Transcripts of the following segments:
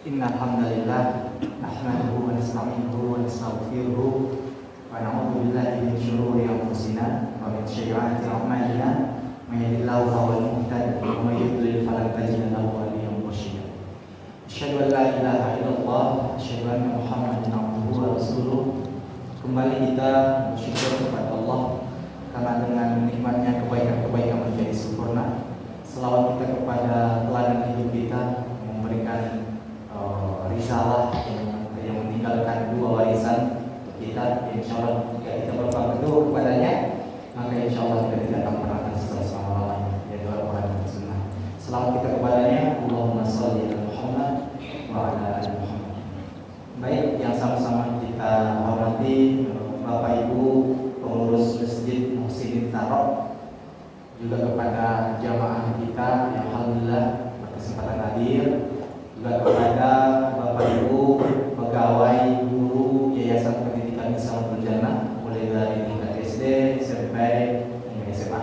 Innal hamdalillah nahmaduhu wa nasta'inuhu wa nastaghfiruhu wa na'udzu billahi min shururi anfusina wa min sayyiati a'malina may yahdihillahu fahuwal muhtadi wa may yudlil falan tajida lahu waliyyan mursyida. Asyhadu an la ilaha illallah wa asyhadu anna Muhammadan abduhu wa rasuluh. Kembali kita bersyukur kepada Allah karena dengan nikmatnya kebaikan-kebaikan menjadi sempurna. Selawat kita kepada teladan hidup kita memberikan risalah yang meninggalkan dua warisan kita. Insya Allah jika kita berpegang teguh kepadanya, maka insya Allah kita tidak akan pernah akan selama-lamanya, yaitu Al-Quran dan Sunnah. Selawat kita kepadanya, Allahumma sholli ala Muhammad wa ala ali Muhammad. Baik, yang sama-sama kita hormati Bapak Ibu pengurus Masjid Muhsinin Tarok, juga kepada jamaah kita yang alhamdulillah berkesempatan hadir, juga kepada Bapak Ibu pegawai guru Yayasan Pendidikan Misalul Jannah mulai dari tingkat SD, SMP hingga SMA.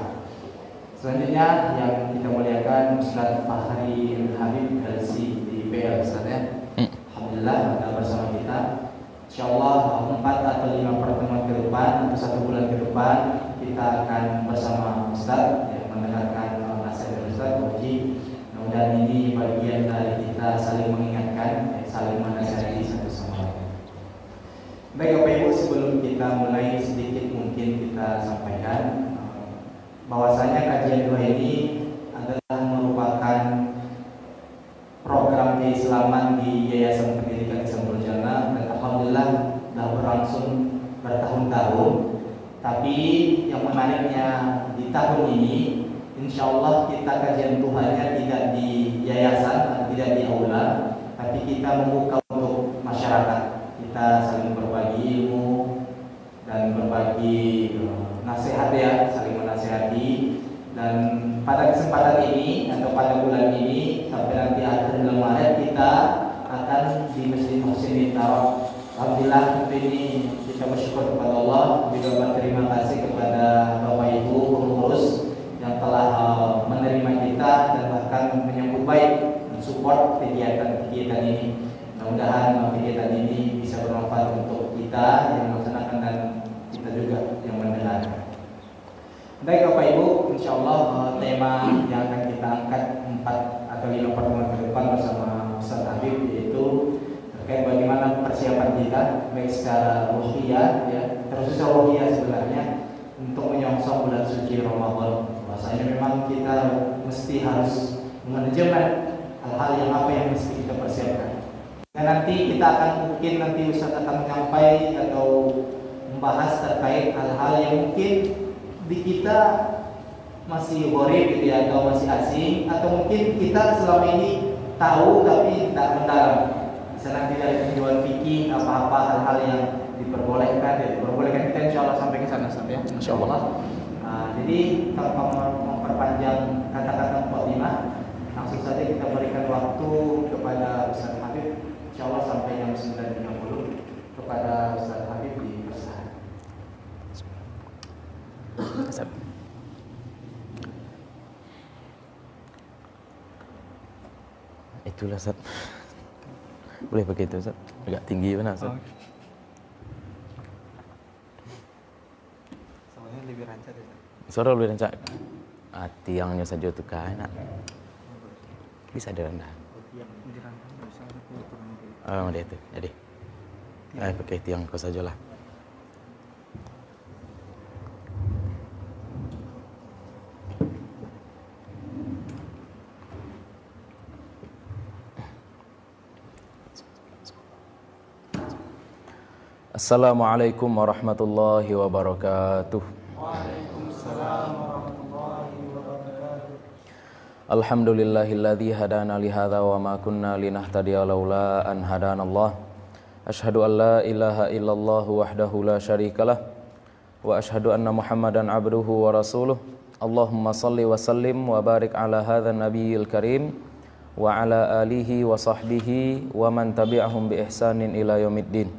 Selanjutnya yang kita muliakan Ustaz Fahri Habib LC di PL Ustaz ya. Alhamdulillah ada bersama kita. Insyaallah 4 atau 5 pertemuan ke depan atau 1 bulan ke depan kita akan bersama Ustaz yang mendengarkan nasihat dari Ustaz Uji. Dan ini bagian dari kita saling mengingatkan, saling menasihati satu sama lain. Baik Bapak Ibu, sebelum kita mulai sedikit mungkin kita sampaikan bahwasanya kajian dua ini adalah merupakan program keislaman di Yayasan Pendidikan Misalul Jannah dan alhamdulillah sudah berlangsung bertahun-tahun. Tapi yang menariknya di tahun ini, insya Allah kita kajian Tuhannya tidak di yayasan, tidak di aula, tapi kita membuka untuk masyarakat. Kita saling berbagi ilmu dan berbagi nasihat ya, saling menasihati. Dan pada kesempatan ini atau pada bulan ini sampai nanti akhir bulan Maret kita akan di Masjid Muhsinin Tarok. Alhamdulillah ini kita bersyukur kepada Allah, juga berterima kasih kepada Bapak Ibu pengurus yang telah menerima kita dan bahkan menyambut baik mensupport kegiatan ini. Mudah-mudahan kegiatan ini bisa bermanfaat untuk kita yang melaksanakan dan kita juga yang mendengar. Baik Bapak Ibu, insya Allah tema yang akan kita angkat 4 atau 5 pertemuan ke depan bersama Ustaz Habib yaitu terkait bagaimana persiapan kita baik secara ruhiyah ya, terus secara ruhiyah sebenarnya untuk menyongsong bulan suci Ramadan. Bahwasanya memang kita mesti harus manajemen hal-hal yang apa yang mesti kita persiapkan. Dan nanti kita akan mungkin nanti Ustaz akan menyampaikan atau membahas terkait hal-hal yang mungkin di kita masih gharib gitu ya, atau masih asing, atau mungkin kita selama ini tahu tapi tidak mendalam. Bisa nanti dari tinjauan fikih apa-apa hal-hal yang diperbolehkan kita insya Allah sampai ke sana ya, insya Allah. Jadi tanpa memperpanjang kata-kata mukadimah, langsung saja kita berikan waktu kepada Ustaz Habib, insya Allah sampai jam 9.30 kepada Ustaz Habib di persilahan. Itulah Ustaz. Boleh begitu Ustaz? Agak tinggi benar Ustaz. Soalnya lebih rancak ya. Suara lebih rancak. Tiangnya saja tu kan enak. Bisa direndah. Yang dirangkap bisa turun. Oh, dia tu. Jadi. Pakai tiang kau sajalah. Assalamualaikum warahmatullahi wabarakatuh. Waalaikumsalam warahmatullahi wabarakatuh. Alhamdulillahilladzi hadana li hadza wa ma kunna linahtadiya laula an hadanallah. Asyhadu an la ilaha illallah wahdahu la syarikalah wa asyhadu anna Muhammadan abduhu wa rasuluh. Allahumma shalli wa sallim wa barik ala hadzal nabiyil karim wa ala alihi wa sahbihi wa man tabi'ahum bi ihsanin ila yaumiddin.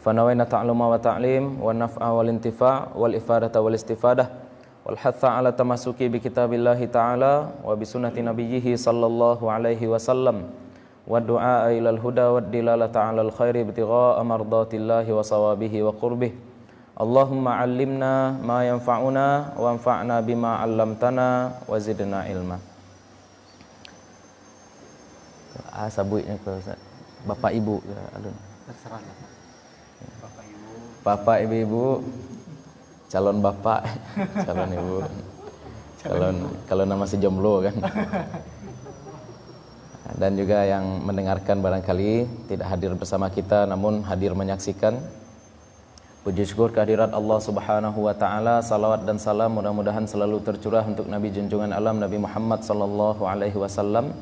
Fanawayna ta'luma wa ta'lim wa naf'a wal intifa' wal ifadata wal istifadah wal hatha ala tamasuki bi kitabillahi ta'ala wa bi sunnati nabiyhi sallallahu alaihi wasallam wa du'a ilal huda wa dilalata 'alal khairi ibtigha'a mardatillahi wa sawabihi wa qurbih. Allahumma 'allimna ma yanfa'una wa anfa'na bima 'allamtana wa zidna ilma. Sabuitnya ke Ustaz. Bapak Ibu alun. Terserah lah. Bapak Ibu. Bapak Ibu, calon bapak, calon ibu. Kalau nama si jomblo kan. Dan juga yang mendengarkan barangkali tidak hadir bersama kita namun hadir menyaksikan. Puji syukur kehadirat Allah Subhanahu wa taala, salawat dan salam mudah-mudahan selalu tercurah untuk Nabi junjungan alam Nabi Muhammad sallallahu alaihi wasallam.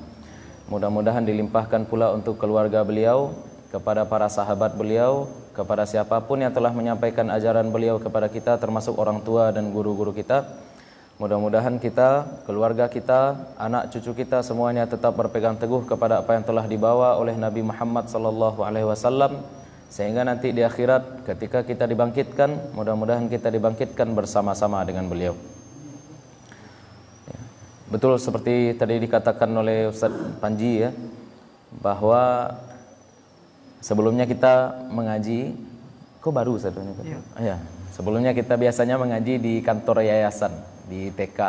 Mudah-mudahan dilimpahkan pula untuk keluarga beliau, kepada para sahabat beliau, kepada siapapun yang telah menyampaikan ajaran beliau kepada kita termasuk orang tua dan guru-guru kita. Mudah-mudahan kita, keluarga kita, anak cucu kita semuanya tetap berpegang teguh kepada apa yang telah dibawa oleh Nabi Muhammad sallallahu alaihi wasallam sehingga nanti di akhirat ketika kita dibangkitkan, mudah-mudahan kita dibangkitkan bersama-sama dengan beliau. Betul seperti tadi dikatakan oleh Ustaz Panji ya, bahwa sebelumnya kita mengaji, kok baru Ustaz ini? Iya. Sebelumnya kita biasanya mengaji di kantor yayasan di TK,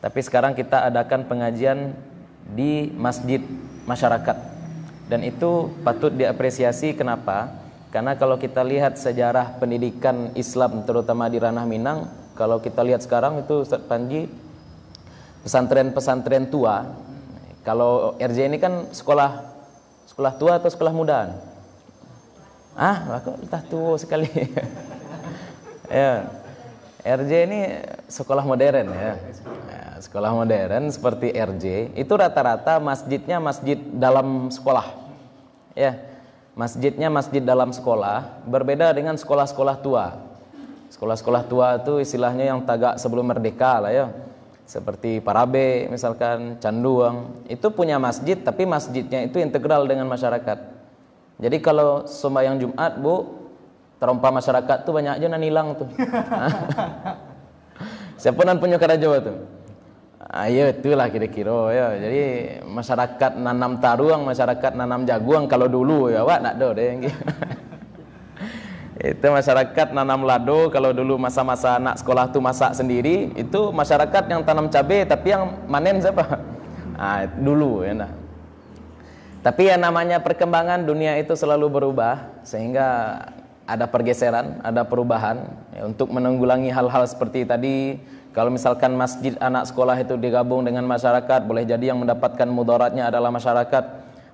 tapi sekarang kita adakan pengajian di masjid masyarakat. Dan itu patut diapresiasi. Kenapa? Karena kalau kita lihat sejarah pendidikan Islam terutama di ranah Minang, kalau kita lihat sekarang itu Ustaz Panji, pesantren-pesantren tua. Kalau RJ ini kan sekolah tua atau sekolah muda? Aku entah tua sekali. Ya. RJ ini sekolah modern ya. Sekolah modern seperti RJ itu rata-rata masjidnya masjid dalam sekolah. Ya. Masjidnya masjid dalam sekolah, berbeda dengan sekolah-sekolah tua. Sekolah-sekolah tua itu istilahnya yang tagak sebelum merdeka lah ya. Seperti Parabe misalkan, Canduang, itu punya masjid tapi masjidnya itu integral dengan masyarakat. Jadi kalau sembahyang Jumat, Bu, terompa masyarakat tuh banyak aja nan hilang tuh. Siapa nan punya karajo tuh? Ayo itulah kira-kira ya. Jadi masyarakat nanam taruang, masyarakat nanam jaguang kalau dulu ya, Wak, nak do deh. Itu masyarakat nanam lado kalau dulu masa-masa anak sekolah tuh masak sendiri, itu masyarakat yang tanam cabai tapi yang manen siapa? Dulu ya nah. Tapi yang namanya perkembangan dunia itu selalu berubah sehingga ada pergeseran, ada perubahan ya, untuk menanggulangi hal-hal seperti tadi. Kalau misalkan masjid anak sekolah itu digabung dengan masyarakat, boleh jadi yang mendapatkan mudaratnya adalah masyarakat,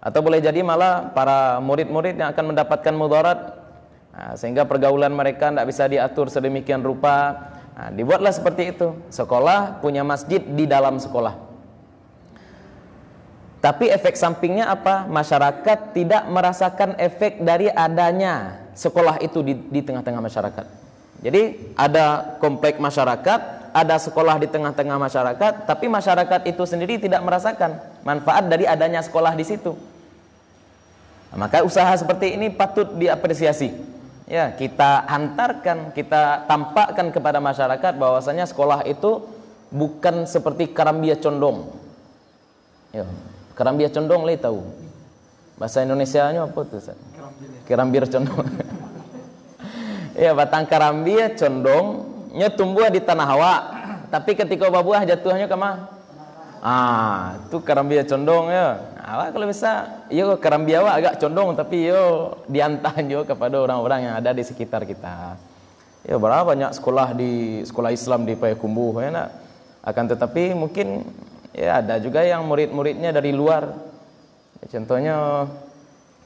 atau boleh jadi malah para murid-murid yang akan mendapatkan mudarat. Sehingga pergaulan mereka tidak bisa diatur sedemikian rupa. Dibuatlah seperti itu. Sekolah punya masjid di dalam sekolah. Tapi efek sampingnya apa? Masyarakat tidak merasakan efek dari adanya sekolah itu di tengah-tengah masyarakat. Jadi ada komplek masyarakat, ada sekolah di tengah-tengah masyarakat, tapi masyarakat itu sendiri tidak merasakan manfaat dari adanya sekolah di situ. Maka usaha seperti ini patut diapresiasi. Ya, kita hantarkan, kita tampakkan kepada masyarakat bahwasanya sekolah itu bukan seperti karambia condong. Ya, karambia condong lah tahu. Bahasa Indonesianya apa tuh, Ustaz? Karambir condong. Ya, batang karambia condongnya tumbuh di tanah hawa, tapi ketika berbuah jatuhnya ke mana? Itu karambia condong ya. Kalau bisa, karambia agak condong tapi diantahan kepada orang-orang yang ada di sekitar kita. Ya, berapa banyak sekolah Islam di Payakumbuh ya nak. Akan tetapi mungkin ya ada juga yang murid-muridnya dari luar. Ya, contohnya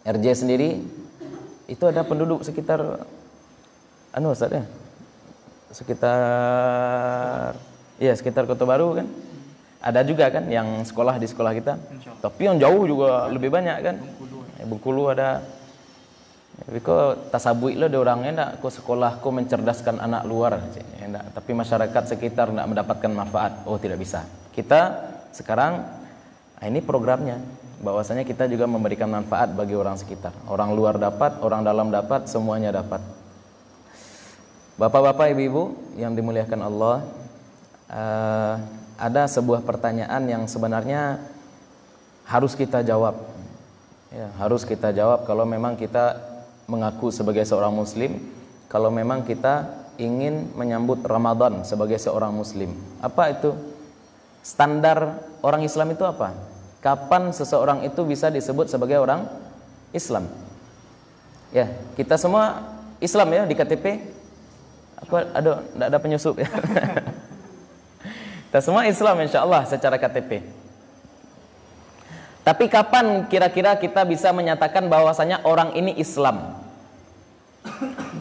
RJ sendiri itu ada penduduk sekitar Ustaz ya. Sekitar Kota Baru kan. Ada juga kan yang sekolah di sekolah kita. Tapi yang jauh juga lebih banyak kan. Bengkulu ada. Tapi kok tasabui lo ada orangnya enggak, kok sekolah kok mencerdaskan anak luar enggak, tapi masyarakat sekitar enggak mendapatkan manfaat. Tidak bisa. Kita sekarang ini programnya bahwasanya kita juga memberikan manfaat bagi orang sekitar. Orang luar dapat, orang dalam dapat, semuanya dapat. Bapak-bapak, ibu-ibu yang dimuliakan Allah, ada sebuah pertanyaan yang sebenarnya harus kita jawab. Ya, harus kita jawab kalau memang kita mengaku sebagai seorang muslim, kalau memang kita ingin menyambut Ramadan sebagai seorang muslim. Apa itu? Standar orang Islam itu apa? Kapan seseorang itu bisa disebut sebagai orang Islam? Ya, kita semua Islam ya di KTP. Aku enggak ada penyusup ya. Kita semua Islam insyaallah secara KTP. Tapi kapan kira-kira kita bisa menyatakan bahwasanya orang ini Islam?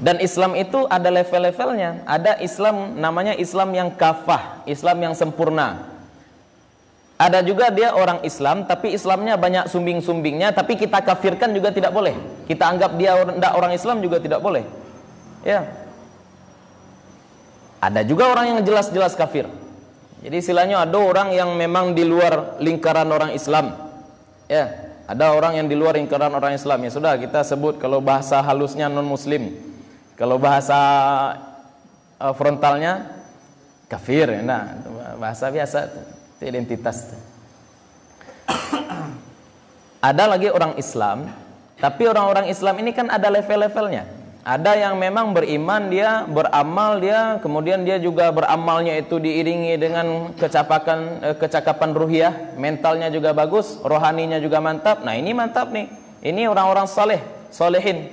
Dan Islam itu ada level-levelnya. Ada Islam namanya Islam yang kafah, Islam yang sempurna. Ada juga dia orang Islam tapi Islamnya banyak sumbing-sumbingnya, tapi kita kafirkan juga tidak boleh. Kita anggap dia tidak orang Islam juga tidak boleh. Ya. Ada juga orang yang jelas-jelas kafir. Jadi istilahnya ada orang yang memang di luar lingkaran orang Islam. Ya, ada orang yang di luar lingkaran orang Islam. Ya sudah, kita sebut kalau bahasa halusnya non muslim. Kalau bahasa frontalnya kafir. Nah, bahasa biasa itu identitas. Ada lagi orang Islam, tapi orang-orang Islam ini kan ada level-levelnya. Ada yang memang beriman dia, beramal dia, kemudian dia juga beramalnya itu diiringi dengan kecakapan ruhiyah, mentalnya juga bagus, rohaninya juga mantap. Nah, ini mantap nih. Ini orang-orang saleh, solehin.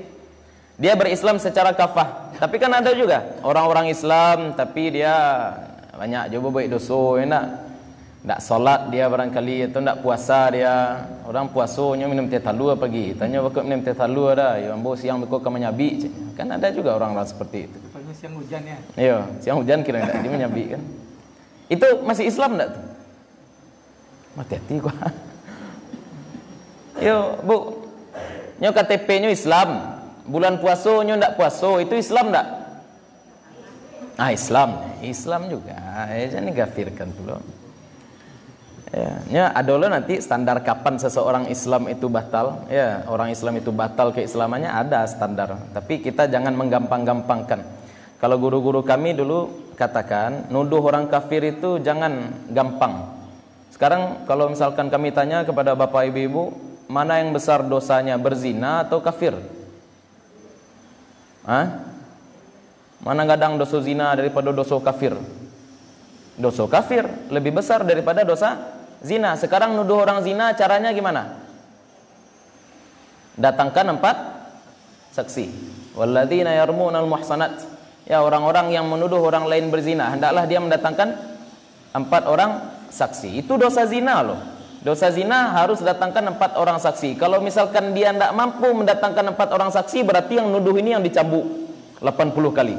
Dia berislam secara kafah. Tapi kan ada juga orang-orang Islam tapi dia banyak coba baik dosa, enak. Ndak solat dia barangkali, atau ndak puasa dia. Orang puasanya minum teh talua pagi. Tanya bakal minum teh talua dah. Ya ambo siang bekok ke menyabi. Kan ada juga orang-orang seperti itu. Pokoknya siang hujan ya. Iya, siang hujan kira ndak dia menyabi kan. Itu masih Islam ndak tuh? Hati-hati gua. Yo, Bu. Nyo KTP-nyo Islam. Bulan puasa nyo ndak puasa, itu Islam ndak? Ah, Islam. Islam juga. Jangan digafirkan dulu. Ya, adalah nanti standar kapan seseorang Islam itu batal. Ya, orang Islam itu batal keislamannya ada standar. Tapi kita jangan menggampang-gampangkan. Kalau guru-guru kami dulu katakan, nuduh orang kafir itu jangan gampang. Sekarang kalau misalkan kami tanya kepada bapak ibu-ibu, mana yang besar dosanya, berzina atau kafir? Hah? Mana gadang dosa zina daripada dosa kafir? Dosa kafir lebih besar daripada dosa zina. Sekarang nuduh orang zina caranya gimana? Datangkan 4 saksi. Walladzina yarmunal muhsanat. Ya, orang-orang yang menuduh orang lain berzina, hendaklah dia mendatangkan 4 orang saksi. Itu dosa zina loh. Dosa zina harus datangkan 4 orang saksi. Kalau misalkan dia tidak mampu mendatangkan 4 orang saksi, berarti yang nuduh ini yang dicambuk 80 kali.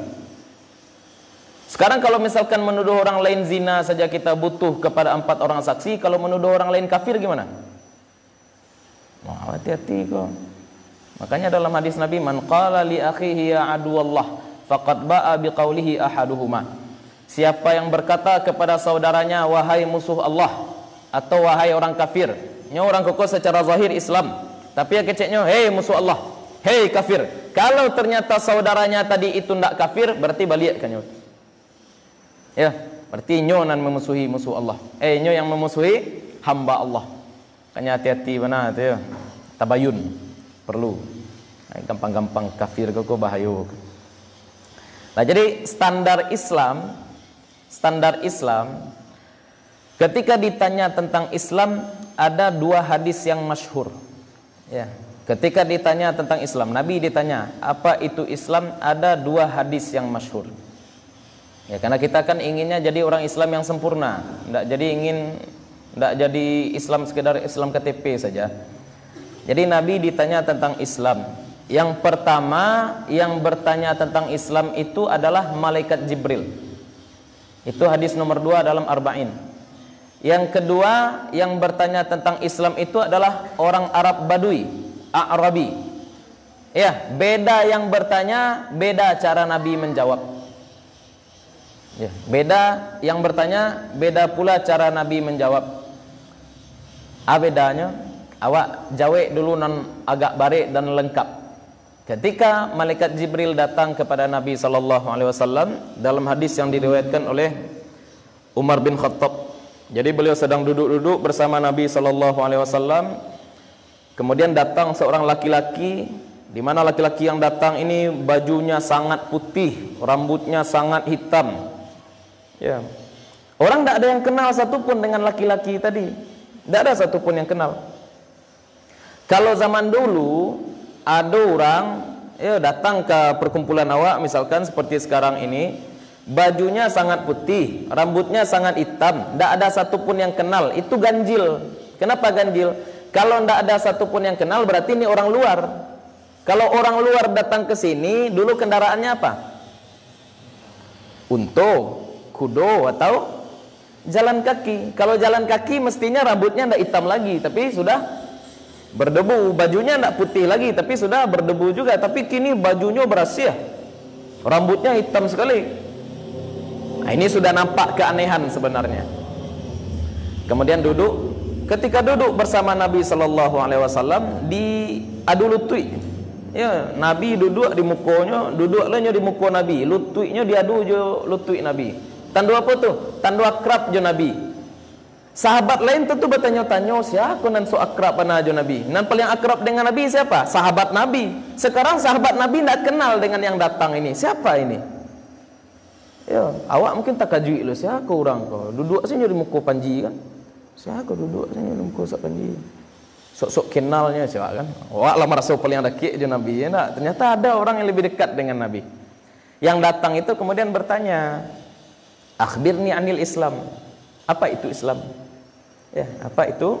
Sekarang kalau misalkan menuduh orang lain zina saja kita butuh kepada 4 orang saksi, kalau menuduh orang lain kafir gimana? Wah, hati-hati kok. Makanya dalam hadis Nabi, man qala li akhihi ya aduwallah faqad ba'a biqaulihi ahaduhuma. Siapa yang berkata kepada saudaranya wahai musuh Allah atau wahai orang kafir. Nya orang kokoh secara zahir Islam, tapi ya keceknya hei musuh Allah, hei kafir. Kalau ternyata saudaranya tadi itu ndak kafir, berarti balik kan. Ya, berarti nyo nan memusuhi musuh Allah. Nyo yang memusuhi hamba Allah. Kanya hati-hati benar tu ya. Tabayun perlu. Gampang-gampang kafir kok bahaya. Nah, jadi standar Islam ketika ditanya tentang Islam ada 2 hadis yang masyhur. Ya. Ketika ditanya tentang Islam, Nabi ditanya, apa itu Islam? Ada 2 hadis yang masyhur. Ya, karena kita kan inginnya jadi orang Islam yang sempurna, enggak jadi Islam sekedar Islam KTP saja. Jadi Nabi ditanya tentang Islam. Yang pertama yang bertanya tentang Islam itu adalah malaikat Jibril. Itu hadis nomor 2 dalam Arba'in. Yang kedua yang bertanya tentang Islam itu adalah orang Arab Badui, A'rabi. Ya, beda yang bertanya, beda cara Nabi menjawab. Ya, beda yang bertanya, beda pula cara Nabi menjawab. Bedanya? Awak jawab dulu nan agak barik dan lengkap. Ketika malaikat Jibril datang kepada Nabi SAW dalam hadis yang diriwayatkan oleh Umar bin Khattab. Jadi beliau sedang duduk-duduk bersama Nabi SAW. Kemudian datang seorang laki-laki, di mana laki-laki yang datang ini bajunya sangat putih, rambutnya sangat hitam. Ya. Orang tidak ada yang kenal satupun dengan laki-laki tadi. Tidak ada satupun yang kenal. Kalau zaman dulu ada orang datang ke perkumpulan awak, misalkan seperti sekarang ini, bajunya sangat putih, rambutnya sangat hitam, tidak ada satupun yang kenal, itu ganjil. Kenapa ganjil? Kalau tidak ada satupun yang kenal, berarti ini orang luar. Kalau orang luar datang ke sini, dulu kendaraannya apa? Unta, kudo, atau jalan kaki. Kalau jalan kaki mestinya rambutnya tidak hitam lagi, tapi sudah berdebu. Bajunya tidak putih lagi, tapi sudah berdebu juga. Tapi kini bajunya berasiah, rambutnya hitam sekali. Nah, ini sudah nampak keanehan sebenarnya. Kemudian duduk. Ketika duduk bersama Nabi Sallallahu Alaihi Wasallam diadu lutui. Ya, Nabi duduk di mukanya, duduklah di muka Nabi, lutuinya diadu je lutui Nabi. Tandu apa tu? Tandu akrab je Nabi. Sahabat lain tentu bertanya-tanya, siapa nan so akrab pana je Nabi? Nan paling akrab dengan Nabi siapa? Sahabat Nabi. Sekarang sahabat Nabi tidak kenal dengan yang datang ini. Siapa ini? Ya, awak mungkin tak kajui lo, siapa orang kau? Duduk sini di muka Panji kan? Siapa duduk sini di muka sak Panji? Sok-sok kenalnya siapa kan? Awak lah merasa paling dekat je Nabi, ya tak? Ternyata ada orang yang lebih dekat dengan Nabi. Yang datang itu kemudian bertanya, akhbirni anil Islam. Apa itu Islam? Ya, apa itu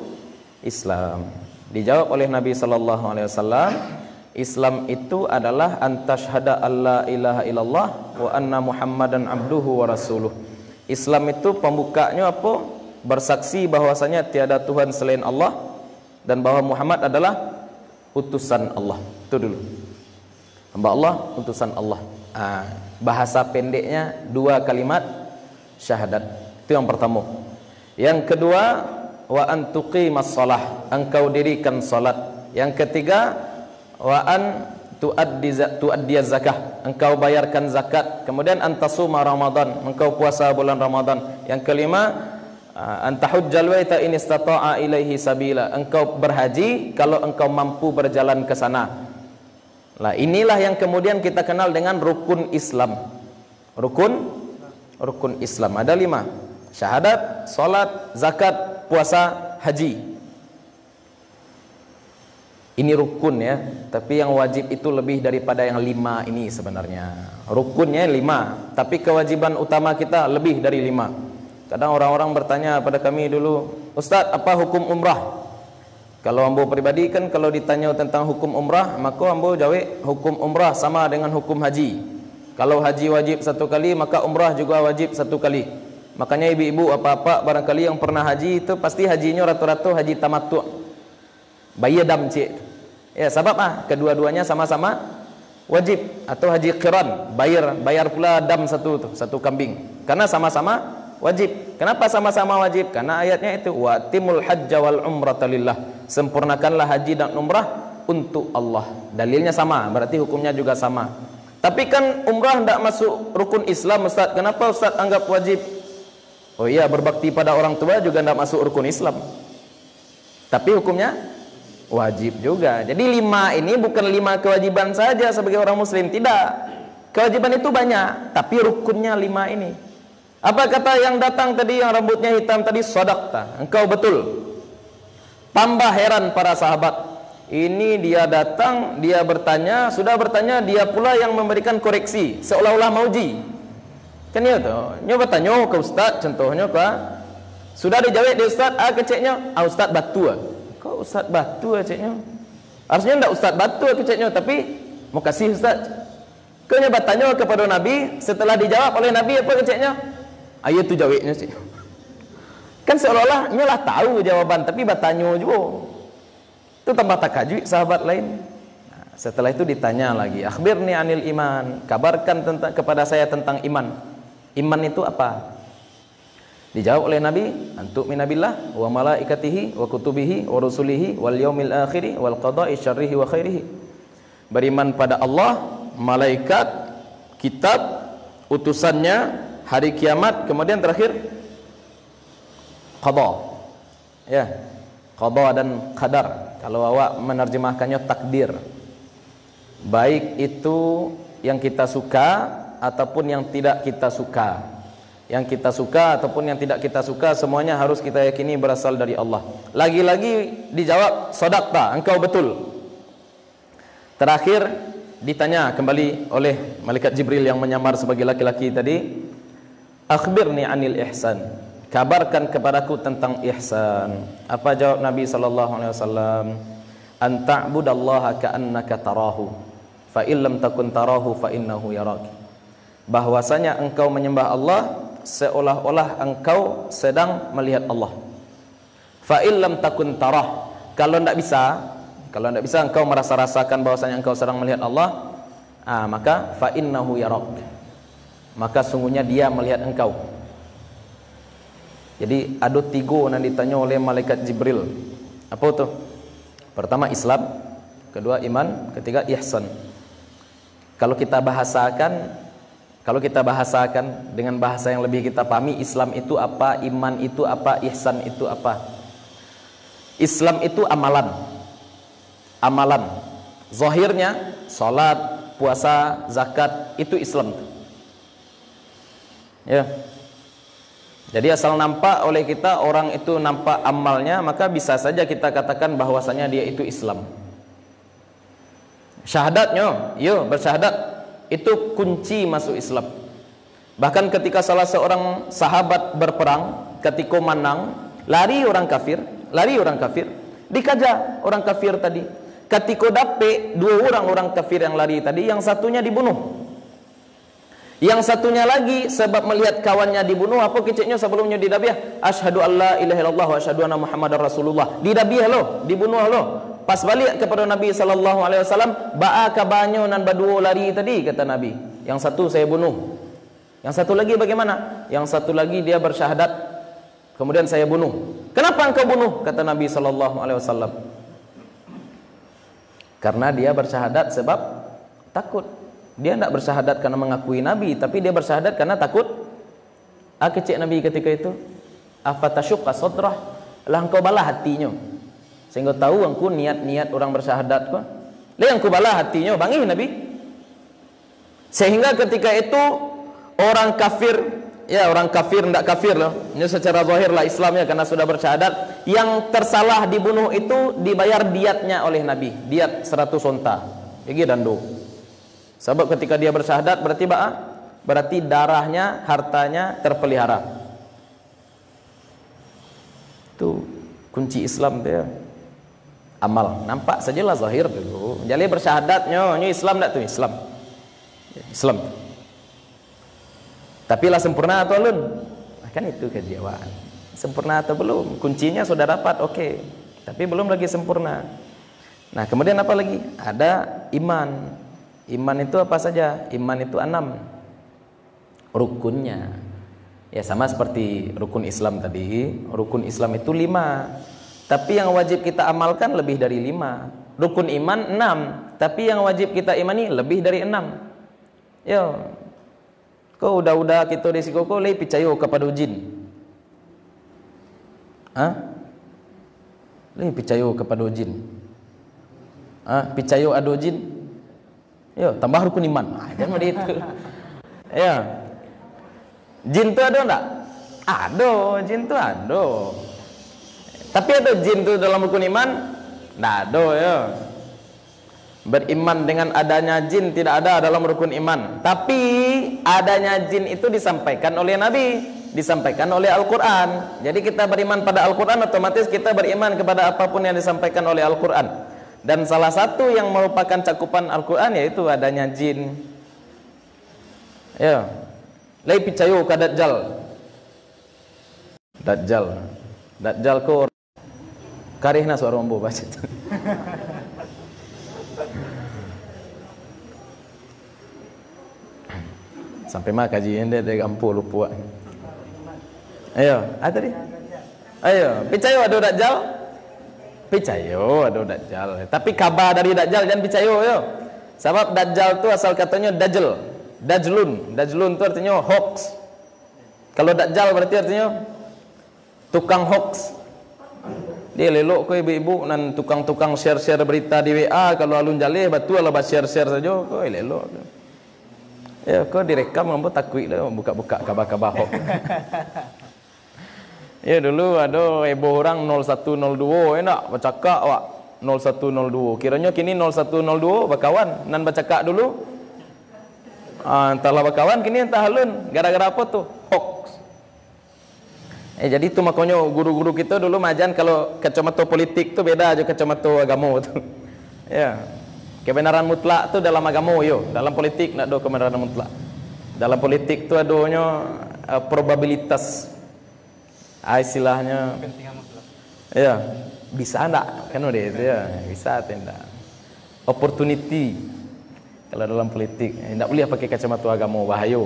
Islam? Dijawab oleh Nabi sallallahu alaihi wasallam, Islam itu adalah antashhada alla ilaha illallah wa anna Muhammadan abduhu wa rasuluh. Islam itu pembukanya apa? Bersaksi bahwasanya tiada Tuhan selain Allah dan bahwa Muhammad adalah utusan Allah. Itu dulu. Hamba Allah, utusan Allah. Bahasa pendeknya 2 kalimat syahadat. Itu yang pertama. Yang kedua, wa an tuqimas shalah, engkau dirikan salat. Yang ketiga, wa an tuaddi zakah, engkau bayarkan zakat. Kemudian antasuma Ramadan, engkau puasa bulan Ramadan. Yang kelima, antahujjal baita in istata'a ilaihi sabila, engkau berhaji kalau engkau mampu berjalan ke sana. Lah inilah yang kemudian kita kenal dengan rukun Islam. Rukun Islam ada 5. Syahadat, salat, zakat, puasa, haji. Ini rukun ya, tapi yang wajib itu lebih daripada yang 5 ini sebenarnya. Rukunnya 5, tapi kewajiban utama kita lebih dari 5. Kadang orang-orang bertanya pada kami dulu, Ustaz, apa hukum umrah? Kalau ambo pribadi kan kalau ditanya tentang hukum umrah, maka ambo jawab hukum umrah sama dengan hukum haji. Kalau haji wajib 1 kali, maka umrah juga wajib 1 kali. Makanya ibu-ibu apa-apa barangkali yang pernah haji itu pasti hajinya rata-rata haji tamattu. Bayadam cik. Ya, sebab kedua-duanya sama-sama wajib, atau haji qiran, bayar pula dam satu kambing. Karena sama-sama wajib. Kenapa sama-sama wajib? Karena ayatnya itu watimul hajja wal umrata lillah. Sempurnakanlah haji dan umrah untuk Allah. Dalilnya sama, berarti hukumnya juga sama. Tapi kan umrah tidak masuk rukun Islam, Ustaz. Kenapa Ustaz anggap wajib? Oh iya, berbakti pada orang tua juga tidak masuk rukun Islam, tapi hukumnya wajib juga. Jadi 5 ini bukan 5 kewajiban saja sebagai orang muslim, tidak. Kewajiban itu banyak, tapi rukunnya 5 ini. Apa kata yang datang tadi yang rambutnya hitam tadi? Shadaqta, engkau betul. Tambah heran para sahabat. Ini dia datang, dia bertanya, sudah bertanya, dia pula yang memberikan koreksi, seolah-olah mauji. Kan ya tuh, nyoba tanya ke Ustaz, contohnya sudah dijawab di Ustaz, keceknya, Ustaz batu. Kok Ustaz batu keceknya? Harusnya enggak Ustaz batu keceknya, tapi mau kasih Ustaz. Kau nyoba tanya kepada Nabi, setelah dijawab oleh Nabi apa keceknya? Ayat tu jawabnya sih. Kan seolah-olah nyolah tahu jawaban, tapi bertanya juga. Itu tambah takajui sahabat lain. Nah, setelah itu ditanya lagi, akhbirni anil iman, kabarkan kepada saya tentang iman. Iman itu apa? Dijawab oleh Nabi, antuk minabillah wa malaikatihi wa kutubihi wa rusulihi wal yaumil akhiri wal qada'i syarrihi wa khairihi. Beriman pada Allah, malaikat, kitab, utusannya, hari kiamat, kemudian terakhir qada. Ya. qada dan qadar. Kalau awak menerjemahkannya takdir. Baik itu yang kita suka ataupun yang tidak kita suka. Yang kita suka ataupun yang tidak kita suka, semuanya harus kita yakini berasal dari Allah. Lagi-lagi dijawab, shadaqta, engkau betul. Terakhir ditanya kembali oleh malaikat Jibril yang menyamar sebagai laki-laki tadi, akhbirni anil ihsan, kabarkan kepadaku tentang ihsan. Apa jawab Nabi sallallahu alaihi wasallam? An ta'budallaha ka'annaka tarahu, fa illam takun tarahu fa innahu yarak. Bahwasanya engkau menyembah Allah seolah-olah engkau sedang melihat Allah. Fa illam takun tarah, kalau tidak bisa engkau merasa-rasakan bahwasanya engkau sedang melihat Allah, maka fa innahu yarak, maka sungguhnya dia melihat engkau. Jadi ada tiga yang ditanya oleh malaikat Jibril. Apa itu? Pertama Islam, kedua iman, ketiga ihsan. Kalau kita bahasakan dengan bahasa yang lebih kita pahami, Islam itu apa, iman itu apa, ihsan itu apa. Islam itu amalan. Zahirnya salat, puasa, zakat, itu Islam. Ya. Jadi asal nampak oleh kita orang itu nampak amalnya, maka bisa saja kita katakan bahwasanya dia itu Islam. Syahadatnya, bersyahadat itu kunci masuk Islam. Bahkan ketika salah seorang sahabat berperang, ketika menang, lari orang kafir, dikajar orang kafir tadi. Ketika dapat dua orang kafir yang lari tadi, yang satunya dibunuh. Yang satunya lagi sebab melihat kawannya dibunuh, apa keceknya sebelumnya didabiah? Asyhadu alla ilaha illallah wa asyhadu anna muhammadar rasulullah. Didabiah lo, dibunuh lo. Pas balik kepada Nabi sallallahu alaihi wasallam, ba'a kabanyo nan badua lari tadi, kata Nabi. Yang satu saya bunuh. Yang satu lagi bagaimana? Yang satu lagi dia bersyahadat, kemudian saya bunuh. Kenapa engkau bunuh? Kata Nabi sallallahu alaihi wasallam. Karena dia bersyahadat sebab takut. Dia tidak bersyahadat karena mengakui Nabi, tapi dia bersyahadat karena takut. Kecik Nabi ketika itu, afatashuqqa sadrah, lah engkau balah hatinya, sehingga tahu engkau niat-niat orang bersyahadat kok. Lah engkau balah hatinya, bangih Nabi. Sehingga ketika itu orang kafir tidak kafir loh. Ini secara zahir lah Islamnya karena sudah bersyahadat. Yang tersalah dibunuh itu dibayar diatnya oleh Nabi, diat 100 onta. Iki dando. Sebab ketika dia bersyahadat berarti darahnya, hartanya terpelihara. Itu kunci Islam dia. Amal, nampak sajalah zahir dulu. Jadi bersyahadatnya, ini Islam tak tu Islam. Tapi lah sempurna atau belum? Kan itu kejiwaan. Sempurna atau belum? Kuncinya sudah dapat, oke. Tapi belum lagi sempurna. Nah, kemudian apa lagi? Ada iman. Iman itu apa saja? Iman itu 6 rukunnya. Ya sama seperti rukun Islam tadi. Rukun Islam itu 5. Tapi yang wajib kita amalkan lebih dari 5. Rukun iman 6. Tapi yang wajib kita imani lebih dari 6. Yo. Kau udah kita di siko kau lagi percaya kepada jin. Lagi percaya kepada jin. Percaya ada jin. Yo, tambah rukun iman. Jangan itu. Ya. Jin itu ada enggak? Ada, jin itu ada. Tapi ada jin itu dalam rukun iman? Enggak ada ya. Beriman dengan adanya jin tidak ada dalam rukun iman. Tapi adanya jin itu disampaikan oleh Nabi, disampaikan oleh Al-Quran. Jadi kita beriman pada Al-Quran, otomatis kita beriman kepada apapun yang disampaikan oleh Al-Quran. Dan salah satu yang merupakan cakupan Al-Quran yaitu adanya jin. Ya. Lai percaya ke Dajjal. Dajjal ko karihna suara ombo baca. Sampai mah kajian dia dari kampung lupa. Ayo, tadi. Ayo, percaya ada Dajjal? Percaya ada Dajjal. Tapi kabar dari Dajjal jangan percaya yo. Sebab Dajjal itu asal katanya Dajlun itu artinya hoax. Kalau Dajjal berarti artinya tukang hoax. Dia lelok ko ibu-ibu nan tukang-tukang share-share berita di WA kalau alun jaleh batu ala share-share saja ko lelok. Ya ko direkam ambo takui lah buka-buka kabar-kabar hoax. Ya dulu ada ibu orang 0102 enak bercakap wak 0102. Kiranya kini 0102 berkawan nan bercakap dulu. Entahlah berkawan kini entah halun gara-gara apa tuh? Hoax. Jadi itu makanya guru-guru kita dulu majan kalau kacamata politik tu beda aja kacamata agama tu. Ya. Kebenaran mutlak tu dalam agama yo, dalam politik nak ada kebenaran mutlak. Dalam politik tu adanya probabilitas. Istilahnya Kepentingan mutlak. ya, bisa enggak? Kan udah itu ya, bisa atau enggak. Opportunity kalau dalam politik, enggak boleh pakai kacamata agama bahaya.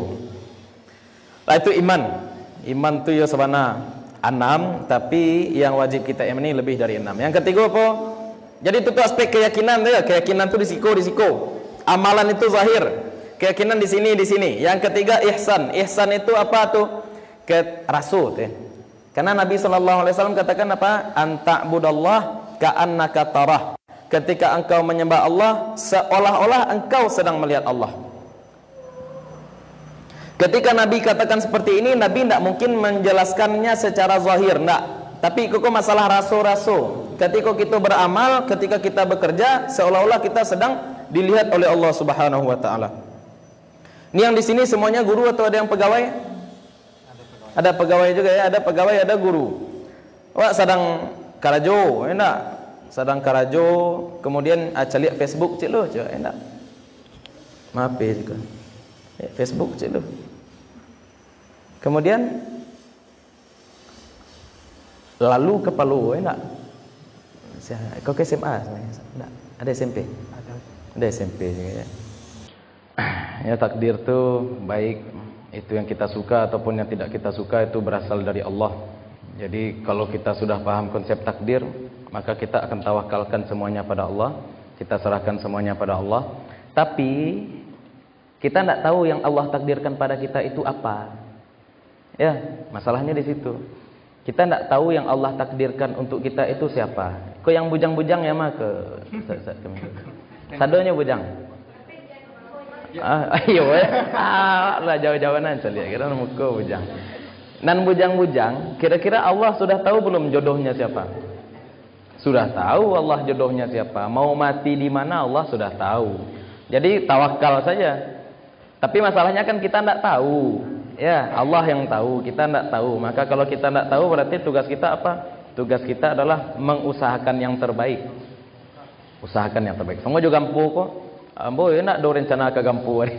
Lah itu iman. Iman tu ya sebenarnya 6, tapi yang wajib kita imani lebih dari 6. Yang ketiga apa? Jadi itu tuh aspek keyakinan tu ya. Keyakinan tu di siku. Amalan itu zahir. Keyakinan di sini. Yang ketiga ihsan. Ihsan itu apa tuh? Ke rasul tu. Karena Nabi SAW katakan apa? Anta'budallah ka'annaka tarah. Ketika engkau menyembah Allah seolah-olah engkau sedang melihat Allah. Ketika Nabi katakan seperti ini, Nabi tidak mungkin menjelaskannya secara zahir, tidak. Tapi kok masalah rasul-rasul. Ketika kita beramal, ketika kita bekerja, seolah-olah kita sedang dilihat oleh Allah Subhanahu Wa Taala. Ini yang di sini semuanya guru atau ada yang pegawai? Ada pegawai juga ya, ada pegawai, ada guru. Wah sedang karajo, enak. Sedang karajo, kemudian lihat Facebook cik lo, enak. Maaf ya juga. Facebook cik lo. Kemudian lalu ke Palu enak. Kau ke SMA sebenarnya? Enggak, ada SMP. Ada SMP juga ya. Ya takdir tu baik itu yang kita suka ataupun yang tidak kita suka itu berasal dari Allah. Jadi kalau kita sudah paham konsep takdir, maka kita akan tawakalkan semuanya pada Allah, kita serahkan semuanya pada Allah. Tapi kita tidak tahu yang Allah takdirkan pada kita itu apa. Ya, masalahnya di situ. Kita tidak tahu yang Allah takdirkan untuk kita itu siapa. Kau yang bujang-bujang ya mah ke sadonya bujang. Ayo lah jauh-jauhan saja kira muka bujang. Nan bujang-bujang, kira-kira Allah sudah tahu belum jodohnya siapa? Sudah tahu Allah jodohnya siapa. Mau mati di mana Allah sudah tahu. Jadi tawakal saja. Tapi masalahnya kan kita tidak tahu. Ya, Allah yang tahu, kita tidak tahu. Maka kalau kita tidak tahu berarti tugas kita apa? Tugas kita adalah mengusahakan yang terbaik. Usahakan yang terbaik. Semua juga gampu kok. Ambo nak do rencana ke gampu hari.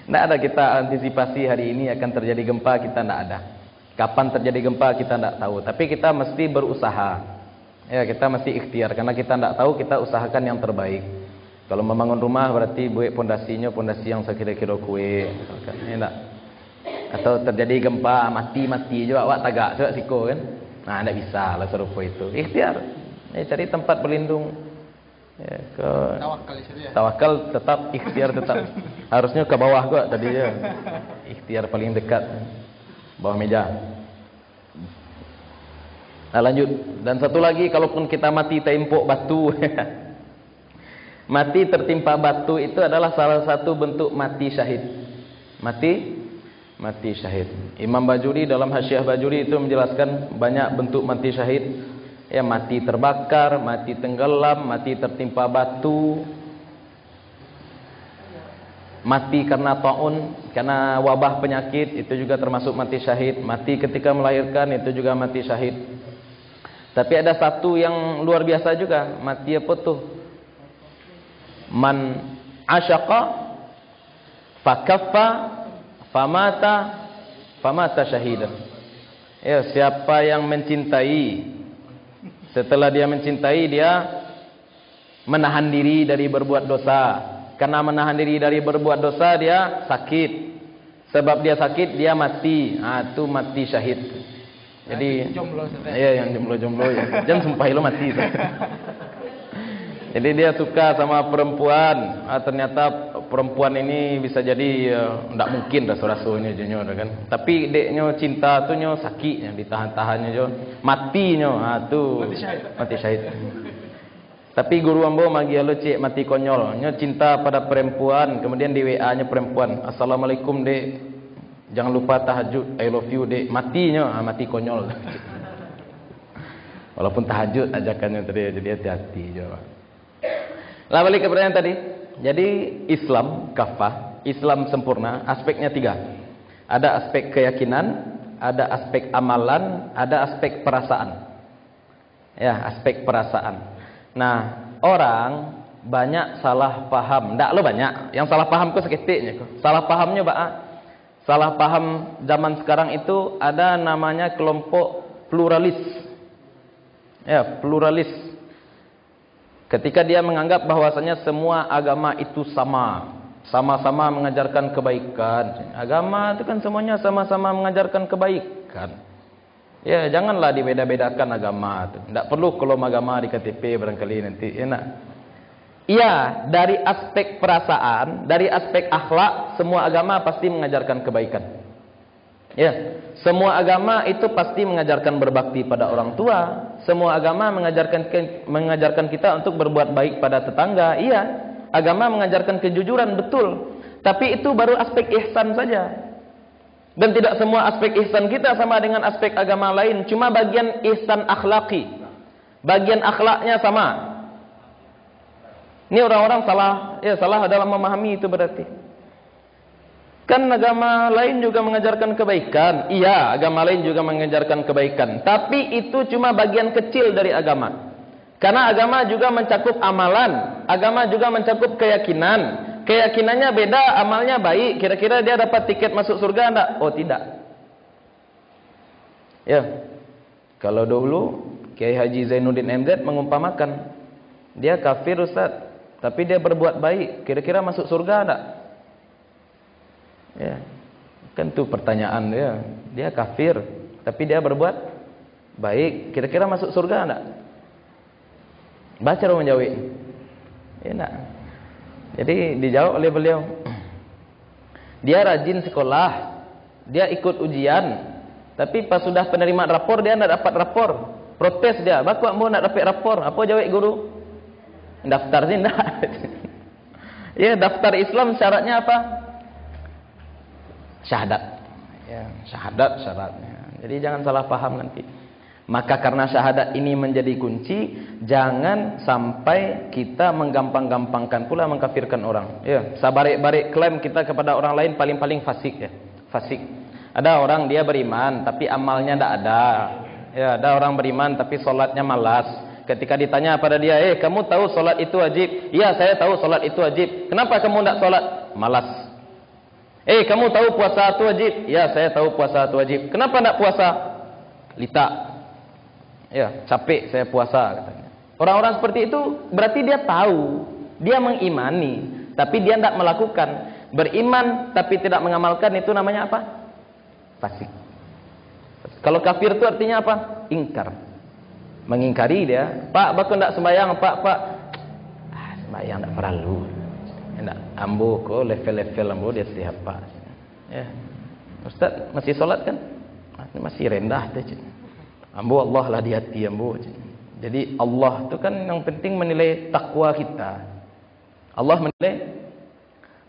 Tidak ada kita antisipasi hari ini akan terjadi gempa, kita tidak ada. Kapan terjadi gempa kita tidak tahu. Tapi kita mesti berusaha. Ya, kita mesti ikhtiar karena kita tidak tahu, kita usahakan yang terbaik. Kalau membangun rumah berarti buat pondasinya pondasi yang sekira-kira kue, misalkan. Ya, enggak. Atau terjadi gempa mati juga awak tagak juga siko kan. Nah, tidak bisa lah serupa itu. Ikhtiar. Ya, cari tempat berlindung. Ya, ke tawakal ya. Tawakal tetap, ikhtiar tetap. Harusnya ke bawah kok tadi ya. Ikhtiar paling dekat. Bawah meja. Nah, lanjut. Dan satu lagi, kalaupun kita mati tempok batu. Mati tertimpa batu itu adalah salah satu bentuk mati syahid. Mati syahid. Imam Bajuri dalam Hasyiah Bajuri itu menjelaskan banyak bentuk mati syahid. Ya, mati terbakar, mati tenggelam, mati tertimpa batu, mati karena taun, karena wabah penyakit, itu juga termasuk mati syahid. Mati ketika melahirkan, itu juga mati syahid. Tapi ada satu yang luar biasa juga, mati apa tuh? Man asyaqa fakaffa famata syahidan. Ya, siapa yang mencintai, setelah dia mencintai, dia menahan diri dari berbuat dosa. Karena menahan diri dari berbuat dosa, dia sakit. Sebab dia sakit, dia mati. Itu mati syahid. Jadi, jomblo, iya yang jomblo-jomblo ya. Jangan sumpah lo mati. Jadi dia suka sama perempuan, ternyata perempuan ini bisa jadi ndak mungkin rasul-rasul ini jenyo kan. Tapi deknya cinta tu nyo sakitnya ditahan-tahannya jo, matinya tu mati syahid. Tapi guru ambo magi alo cik mati konyol, nyo cinta pada perempuan, kemudian di WA-nya perempuan, assalamualaikum dek, jangan lupa tahajud, I love you dek, matinya mati konyol. Walaupun tahajud ajakannya tadi, jadi hati-hati jo. Lah balik ke pertanyaan tadi. Jadi Islam kafah, Islam sempurna, aspeknya 3. Ada aspek keyakinan, ada aspek amalan, ada aspek perasaan. Ya, aspek perasaan. Nah, orang banyak salah paham. Ndak lo banyak. Yang salah paham kok seketiknya kok. Salah pahamnya salah paham zaman sekarang itu ada namanya kelompok pluralis. Ya, pluralis. Ketika dia menganggap bahwasanya semua agama itu sama-sama mengajarkan kebaikan. Agama itu kan semuanya sama-sama mengajarkan kebaikan. Ya, janganlah dibeda-bedakan agama itu. Tidak perlu kolom agama di KTP barangkali nanti. Iya, dari aspek perasaan, dari aspek akhlak, semua agama pasti mengajarkan kebaikan. Ya, semua agama itu pasti mengajarkan berbakti pada orang tua. Semua agama mengajarkan kita untuk berbuat baik pada tetangga. Iya, agama mengajarkan kejujuran, betul. Tapi itu baru aspek ihsan saja. Dan tidak semua aspek ihsan kita sama dengan aspek agama lain. Cuma bagian ihsan akhlaki. Bagian akhlaknya sama. Ini orang-orang salah dalam memahami itu berarti. Kan agama lain juga mengajarkan kebaikan. Iya, agama lain juga mengajarkan kebaikan. Tapi itu cuma bagian kecil dari agama. Karena agama juga mencakup amalan. Agama juga mencakup keyakinan. Keyakinannya beda, amalnya baik. Kira-kira dia dapat tiket masuk surga enggak? Oh, tidak. Ya. Kalau dulu Kiai Haji Zainuddin MZ mengumpamakan, dia kafir Ustaz, tapi dia berbuat baik. Kira-kira masuk surga enggak? Ya, kan itu pertanyaan dia. Dia kafir, tapi dia berbuat baik. Kira-kira masuk surga enggak? Baca dong menjawab. Ya enggak. Jadi dijawab oleh beliau. Dia rajin sekolah, dia ikut ujian, tapi pas sudah penerimaan rapor dia enggak dapat rapor. Protes dia. Baku mau nak dapat rapor. Apa jawab guru? Daftar sih enggak. Ya, daftar Islam syaratnya apa? Syahadat. Ya, syahadat syaratnya. Jadi jangan salah paham nanti. Maka karena syahadat ini menjadi kunci, jangan sampai kita menggampang-gampangkan pula mengkafirkan orang. Ya, sabarik-barik klaim kita kepada orang lain paling-paling fasik ya. Fasik. Ada orang dia beriman tapi amalnya tidak ada. Ya, ada orang beriman tapi solatnya malas. Ketika ditanya pada dia, kamu tahu solat itu wajib? Iya, saya tahu solat itu wajib. Kenapa kamu tidak solat? Malas. Kamu tahu puasa itu wajib? Ya, saya tahu puasa itu wajib. Kenapa tidak puasa? Lita. Ya, capek saya puasa katanya. Orang-orang seperti itu berarti dia tahu, dia mengimani, tapi dia tidak melakukan. Beriman tapi tidak mengamalkan, itu namanya apa? Fasik. Kalau kafir itu artinya apa? Ingkar. Mengingkari dia. Pak, baku tidak sembahyang, Pak. Sembahyang tidak perlu. Enggak, ambo kok level-level ambo dia siapa? Ya. Ustaz masih solat kan? Masih rendah tu. Ambo Allah lah di hati ambo. Jadi Allah tu kan yang penting menilai takwa kita. Allah menilai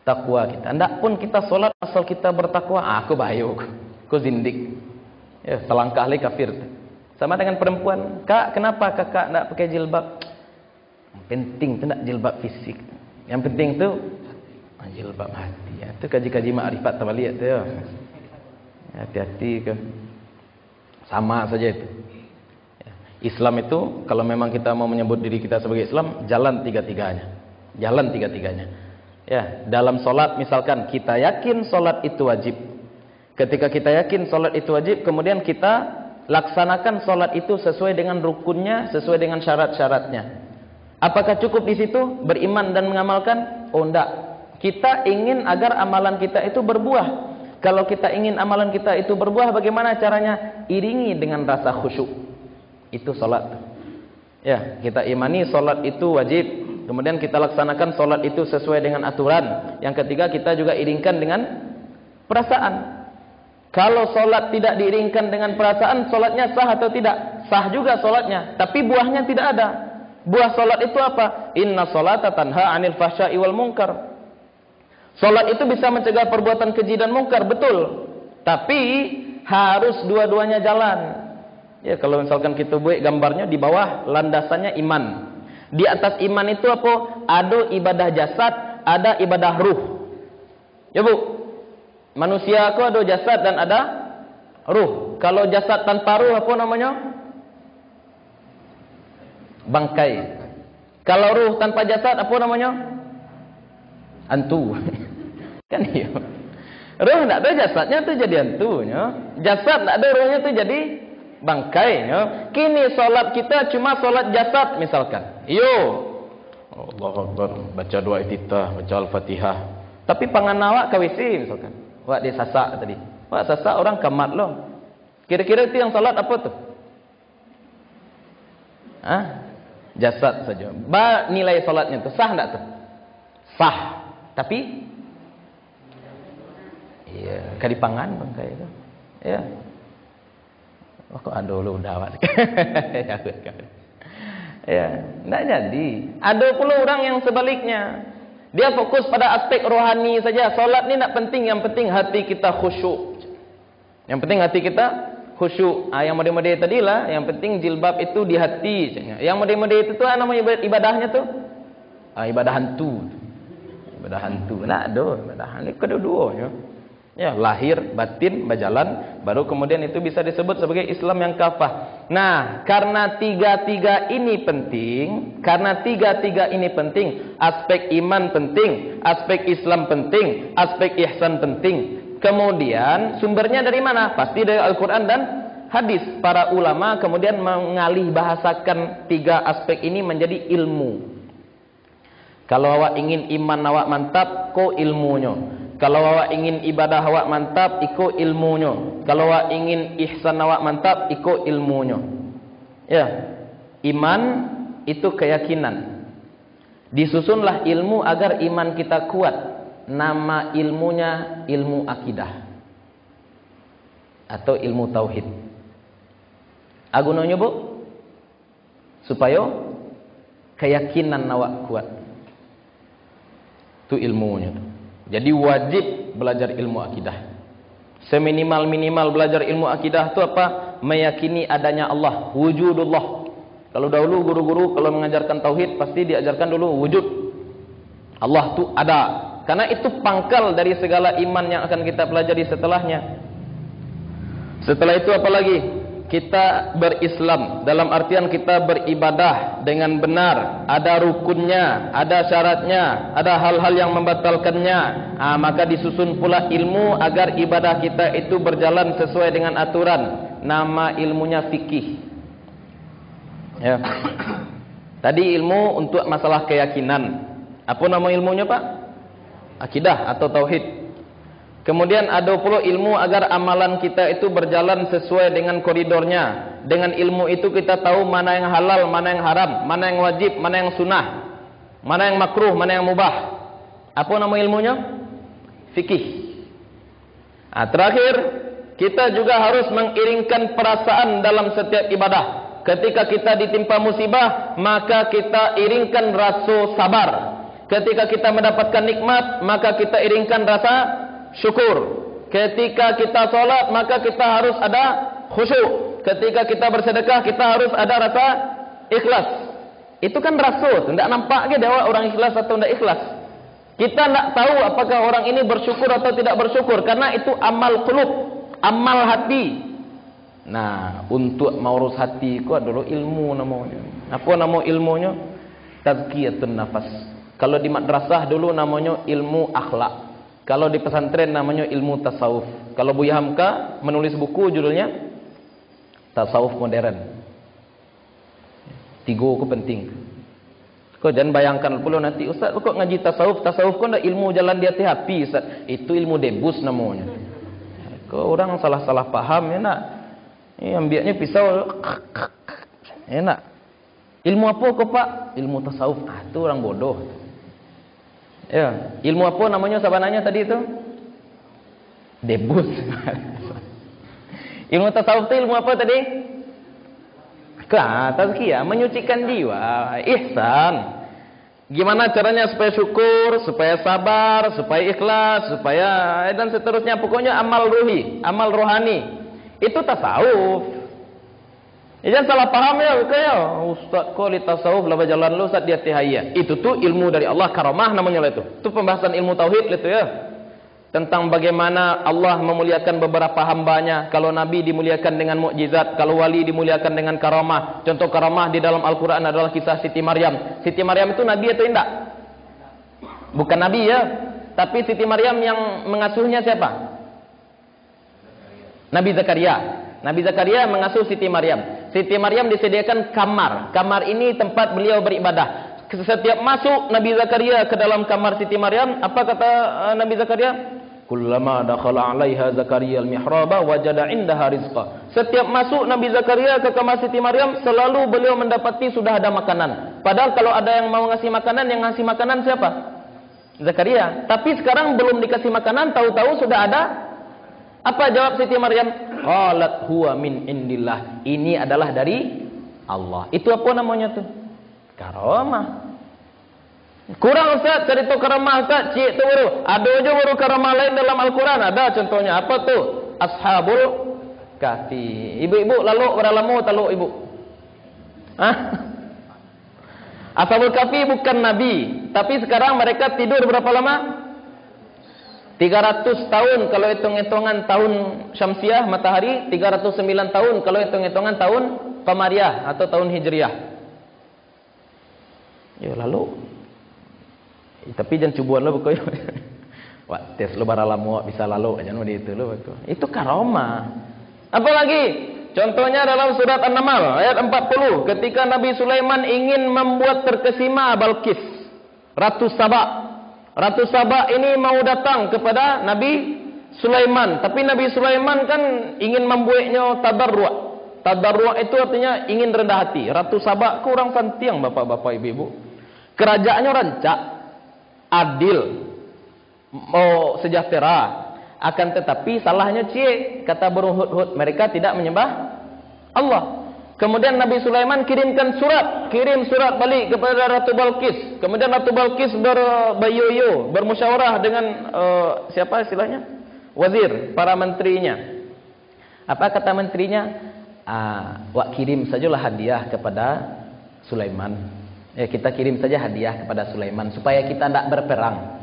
takwa kita. Enggak pun kita solat asal kita bertakwa, aku bayu, aku zindik. Ya, selangkah lagi kafir. Sama dengan perempuan, Kak, kenapa kakak enggak pakai jilbab? Yang penting tu enggak jilbab fisik. Yang penting tu jilbab hati. Ya, tu kaji-kaji makrifat tabaliyat tu ya. Hati-hati ke. Sama saja itu. Ya. Islam itu kalau memang kita mau menyebut diri kita sebagai Islam, jalan tiga-tiganya. Jalan tiga-tiganya. Ya, dalam solat misalkan kita yakin solat itu wajib. Ketika kita yakin solat itu wajib, kemudian kita laksanakan solat itu sesuai dengan rukunnya, sesuai dengan syarat-syaratnya. Apakah cukup di situ beriman dan mengamalkan? Oh enggak. Kita ingin agar amalan kita itu berbuah. Kalau kita ingin amalan kita itu berbuah, bagaimana caranya? Iringi dengan rasa khusyuk. Itu salat. Ya, kita imani salat itu wajib. Kemudian kita laksanakan solat itu sesuai dengan aturan. Yang ketiga, kita juga iringkan dengan perasaan. Kalau solat tidak diiringkan dengan perasaan, solatnya sah atau tidak? Sah juga solatnya, tapi buahnya tidak ada. Buah solat itu apa? Inna solata tanha anil fahsya'i wal munkar. Solat itu bisa mencegah perbuatan keji dan mungkar, betul. Tapi harus dua-duanya jalan. Ya, kalau misalkan kita buat gambarnya, di bawah landasannya iman. Di atas iman itu apa? Ada ibadah jasad, ada ibadah ruh. Ya Bu, manusia itu ada jasad dan ada ruh. Kalau jasad tanpa ruh apa namanya? Bangkai. Kalau ruh tanpa jasad apa namanya? Hantu. Kan iya. Ruh tidak ada jasadnya itu jadi hantunya. Jasad tidak ada ruhnya itu jadi bangkainya. Kini solat kita cuma solat jasad misalkan. Yo, Allahu Akbar, baca doa iftitah, baca al-fatihah. Tapi pangan awak kawisi misalkan. Wak dia sasak tadi. Wak sasak orang kamat loh. Kira-kira itu yang solat apa tuh? Jasad saja. Ba nilai solatnya tuh sah enggak tuh? Sah. Tapi iya, kali pangan bangkai itu. Ya. Oh, kok ada lu dawat. Ya, enggak jadi. Ada pula orang yang sebaliknya. Dia fokus pada aspek rohani saja. Solat ni enggak penting, yang penting hati kita khusyuk. Yang penting hati kita khusyuk. Yang model-model tadilah, yang penting jilbab itu di hati. Yang model-model itu tuh nama ibadahnya tuh ibadah hantu. Ibadah hantu. Nah, ada ibadah ini kedua-duanya. Ya, lahir, batin, berjalan, baru kemudian itu bisa disebut sebagai Islam yang kafah. Nah, karena tiga-tiga ini penting, aspek iman penting, aspek Islam penting, aspek ihsan penting. Kemudian sumbernya dari mana? Pasti dari Al-Quran dan hadis. Para ulama kemudian mengalih bahasakan tiga aspek ini menjadi ilmu. Kalau awak ingin iman awak mantap, ko ilmunya. Kalau awak ingin ibadah awak mantap, iko ilmunya. Kalau awak ingin ihsan awak mantap, iko ilmunya. Ya, iman itu keyakinan. Disusunlah ilmu agar iman kita kuat. Nama ilmunya ilmu akidah atau ilmu tauhid. Agunanya Bu, supaya keyakinan awak kuat. Itu ilmunya. Jadi wajib belajar ilmu akidah. Seminimal-minimal belajar ilmu akidah itu apa? Meyakini adanya Allah, wujudullah. Kalau dahulu guru-guru kalau mengajarkan tauhid pasti diajarkan dulu wujud. Allah itu ada. Karena itu pangkal dari segala iman yang akan kita pelajari setelahnya. Setelah itu apa lagi? Kita berislam, dalam artian kita beribadah dengan benar, ada rukunnya, ada syaratnya, ada hal-hal yang membatalkannya. Maka disusun pula ilmu agar ibadah kita itu berjalan sesuai dengan aturan. Nama ilmunya fikih. Ya. Tadi ilmu untuk masalah keyakinan. Apa nama ilmunya Pak? Akidah atau tauhid. Kemudian ada pula ilmu agar amalan kita itu berjalan sesuai dengan koridornya. Dengan ilmu itu kita tahu mana yang halal, mana yang haram, mana yang wajib, mana yang sunnah, mana yang makruh, mana yang mubah. Apa nama ilmunya? Fikih. Terakhir, kita juga harus mengiringkan perasaan dalam setiap ibadah. Ketika kita ditimpa musibah, maka kita iringkan rasa sabar. Ketika kita mendapatkan nikmat, maka kita iringkan rasa syukur. Ketika kita solat, maka kita harus ada khusyuk. Ketika kita bersedekah, kita harus ada rasa ikhlas. Itu kan rasa, tidak nampak ke dia orang ikhlas atau tidak ikhlas. Kita tidak tahu apakah orang ini bersyukur atau tidak bersyukur, karena itu amal qulub, amal hati. Nah, untuk mengurus hati itu adalah ilmu namanya. Apa nama ilmunya? Tazkiyatun nafas. Kalau di madrasah dulu namanya ilmu akhlak. Kalau di pesantren namanya ilmu tasawuf. Kalau Buya Hamka menulis buku judulnya Tasawuf Modern. Tiga itu penting. Kau jangan bayangkan pula nanti Ustaz kok ngaji tasawuf. Tasawuf kau ada ilmu jalan di hati Ustaz. Itu ilmu debus namanya. Kau orang salah-salah paham ya nak. Ambilnya pisau enak. Ilmu apa kau Pak? Ilmu tasawuf. Ah, itu orang bodoh. Ya, ilmu apa namanya sabananya tadi itu? Debus. Ilmu tasawuf itu ilmu apa tadi? Tazkiyah, menyucikan jiwa, ihsan. Gimana caranya supaya syukur, supaya sabar, supaya ikhlas, supaya dan seterusnya. Pokoknya amal ruhi, amal rohani. Itu tasawuf. Jangan salah paham ya, kayak Ustaz kok li tasawuf laba jalan lu Ustaz dia tihaya. Itu tuh ilmu dari Allah, karamah namanya itu. Itu pembahasan ilmu tauhid itu ya. Tentang bagaimana Allah memuliakan beberapa hambanya. Kalau Nabi dimuliakan dengan mukjizat, kalau wali dimuliakan dengan karamah. Contoh karamah di dalam Al-Quran adalah kisah Siti Maryam. Siti Maryam itu Nabi atau tidak? Bukan Nabi ya. Tapi Siti Maryam yang mengasuhnya siapa? Nabi Zakaria. Nabi Zakaria mengasuh Siti Maryam. Siti Maryam disediakan kamar. Kamar ini tempat beliau beribadah. Setiap masuk Nabi Zakaria ke dalam kamar Siti Maryam, apa kata Nabi Zakaria? Kullama dakhala 'alaiha Zakaria al-mihraba wajada 'indaha rizqa. Setiap masuk Nabi Zakaria ke kamar Siti Maryam, selalu beliau mendapati sudah ada makanan. Padahal kalau ada yang mau ngasih makanan, yang ngasih makanan siapa? Zakaria. Tapi sekarang belum dikasih makanan, tahu-tahu sudah ada. Apa jawab Siti Maryam? Qalat huwa min indillah. Ini adalah dari Allah. Itu apa namanya tuh? Karamah. Kurang Ustaz, cerita karamah Ustaz, cik tu baru. Ada aja baru karamah lain dalam Al-Quran. Ada contohnya. Apa tuh? Ashabul Kahfi. Ibu-ibu lalu berapa lama taluk ibu? Hah? Ashabul Kahfi bukan Nabi. Tapi sekarang mereka tidur berapa lama? 300 tahun kalau hitung-hitungan tahun Syamsiah matahari, 309 tahun kalau hitung-hitungan tahun Qamariyah atau tahun Hijriyah. Ya lalu tapi jangan cubuan lo pokoknya. Wah, tes lo bara lama bisa lalu aja di itu lo betul. Itu karamah. Apalagi contohnya dalam surat An-Naml ayat 40 ketika Nabi Sulaiman ingin membuat terkesima Balqis, Ratu Saba. Ratu Saba ini mau datang kepada Nabi Sulaiman, tapi Nabi Sulaiman kan ingin membuatnya tadarru'. Tadarru' itu artinya ingin rendah hati. Ratu Saba kurang santiang bapak-bapak ibu-ibu. Kerajaannya rancak, adil, mau sejahtera. Akan tetapi salahnya kata burung hudhud, mereka tidak menyembah Allah. Kemudian Nabi Sulaiman kirim surat balik kepada Ratu Balqis. Kemudian Ratu Balqis bermusyawarah dengan siapa istilahnya? Wazir, para menterinya. Apa kata menterinya? Wak kirim sajalah hadiah kepada Sulaiman. Ya, kita kirim saja hadiah kepada Sulaiman supaya kita tidak berperang.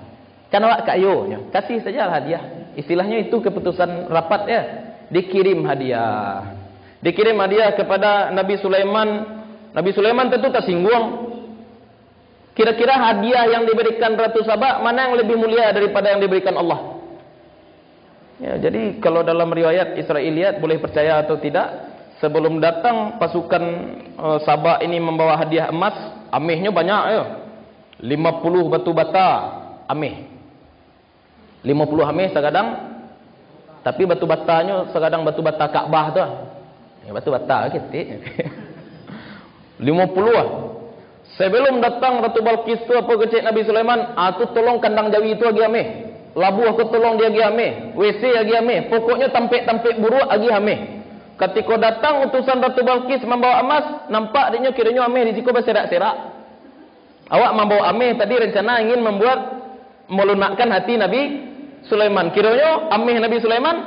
Kan wak kayo, kasih saja hadiah. Istilahnya itu keputusan rapat ya. Dikirim hadiah. Dikirim hadiah kepada Nabi Sulaiman. Nabi Sulaiman tentu tersinggung. Kira-kira hadiah yang diberikan Ratu Saba mana yang lebih mulia daripada yang diberikan Allah? Ya, jadi kalau dalam riwayat Israiliyat boleh percaya atau tidak, sebelum datang pasukan Saba ini membawa hadiah emas, amehnya banyak ya. 50 batu bata ameh. 50 ameh segadang. Tapi batu batanya segadang batu bata Ka'bah tu. Ya, batu bata gitu. 50 lah. Sebelum datang Ratu Balqis tu apa kecik Nabi Sulaiman, aku tolong kandang jawi itu lagi ameh. Labu aku tolong dia lagi ameh. WC lagi ameh. Pokoknya tampik-tampik buruk lagi ameh. Ketika datang utusan Ratu Balqis membawa emas, nampak dia kiranya ameh di situ berserak-serak. Awak membawa ameh tadi rencana ingin membuat melunakkan hati Nabi Sulaiman. Kiranya ameh Nabi Sulaiman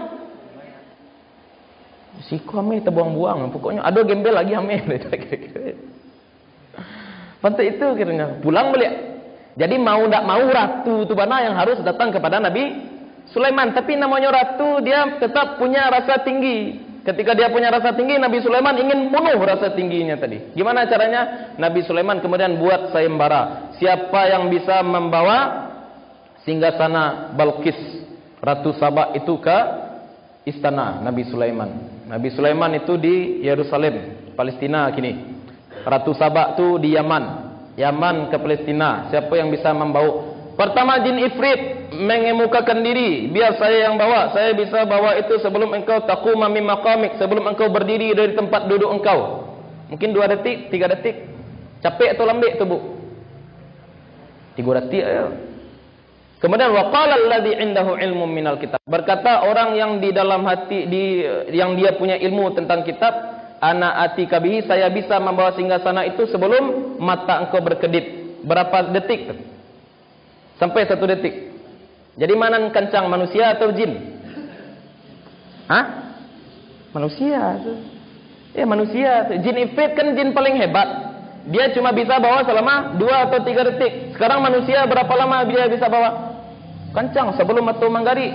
siku ameh terbuang-buang. Pokoknya ada gembel lagi ameh. Pantai itu kiranya pulang balik. Jadi mau tidak mau ratu itu mana yang harus datang kepada Nabi Sulaiman. Tapi namanya ratu dia tetap punya rasa tinggi. Ketika dia punya rasa tinggi, Nabi Sulaiman ingin bunuh rasa tingginya tadi. Gimana caranya? Nabi Sulaiman kemudian buat sayembara. Siapa yang bisa membawa singgasana Balqis Ratu Saba itu ke istana Nabi Sulaiman. Nabi Sulaiman itu di Yerusalem, Palestina kini. Ratu Saba itu di Yaman ke Palestina. Siapa yang bisa membawa? Pertama jin ifrit mengemukakan diri, biar saya yang bawa. Saya bisa bawa itu sebelum engkau taquma min maqamik, sebelum engkau berdiri dari tempat duduk engkau. Mungkin 2 detik, 3 detik. Capek atau lembek tu Bu? 3 detik aja. Kemudian waqala alladzi indahu ilmun minal kitab. Berkata orang yang di dalam hati yang dia punya ilmu tentang kitab, ana atika bihi, saya bisa membawa singgasana itu sebelum mata engkau berkedip. Berapa detik? Sampai 1 detik. Jadi mana kencang, manusia atau jin? Hah? Manusia tu. Ya manusia. Jin ifrit kan jin paling hebat. Dia cuma bisa bawa selama 2 atau 3 detik. Sekarang manusia berapa lama dia bisa bawa? Kencang sebelum mata menggari.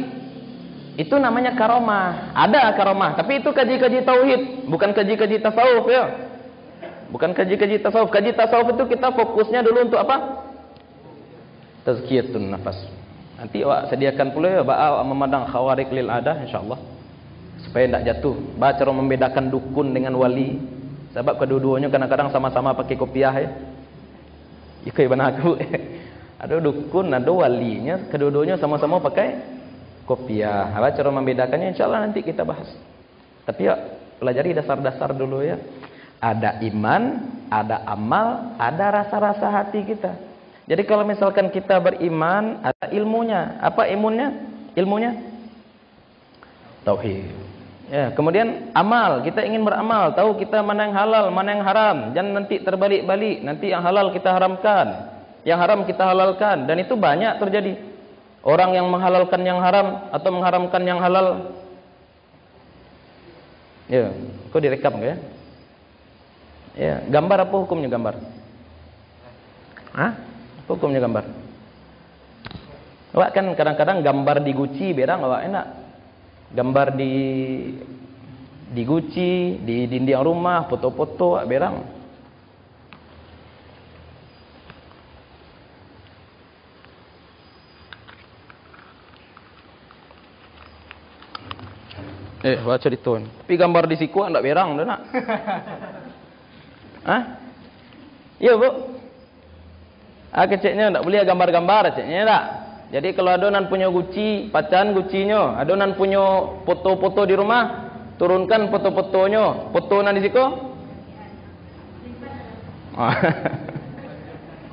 Itu namanya karomah. Ada karomah, tapi itu kaji-kaji tauhid, bukan kaji-kaji tasawuf ya. Bukan kaji-kaji tasawuf. Kaji tasawuf itu kita fokusnya dulu untuk apa? Tazkiyatun nafas. Nanti awak sediakan pula ya ba'a memandang khawarik lil adah insyaallah. Supaya tidak jatuh. Baca cara membedakan dukun dengan wali. Sebab kedua-duanya kadang-kadang sama-sama pakai kopiah ya. Ikai benar aku. Ada dukun, ada walinya, kedua-duanya sama-sama pakai kopiah. Apa cara membedakannya insyaallah nanti kita bahas. Tapi ya pelajari dasar-dasar dulu ya. Ada iman, ada amal, ada rasa-rasa hati kita. Jadi kalau misalkan kita beriman, ada ilmunya. Apa ilmunya? Ilmunya tauhid. Ya, kemudian amal, kita ingin beramal, tahu kita mana yang halal, mana yang haram. Jangan nanti terbalik-balik, nanti yang halal kita haramkan, yang haram kita halalkan, dan itu banyak terjadi. Orang yang menghalalkan yang haram atau mengharamkan yang halal. Ya, kok direkam enggak ya? Ya, gambar apa hukumnya gambar? Hah? Apa hukumnya gambar? Awak kan kadang-kadang gambar di Gucci berang awak enak. Gambar di Gucci, di dinding rumah, foto-foto awak berang. Baca di tuan. Tapi gambar di siku ndak berang dah nak. Hah? Ya, Bu. Keceknya ndak boleh gambar-gambar ceknya tak. Jadi kalau adonan punya Gucci, pacan Gucci-nya, adonan punya foto-foto di rumah, turunkan foto-fotonya. Foto nan di siku.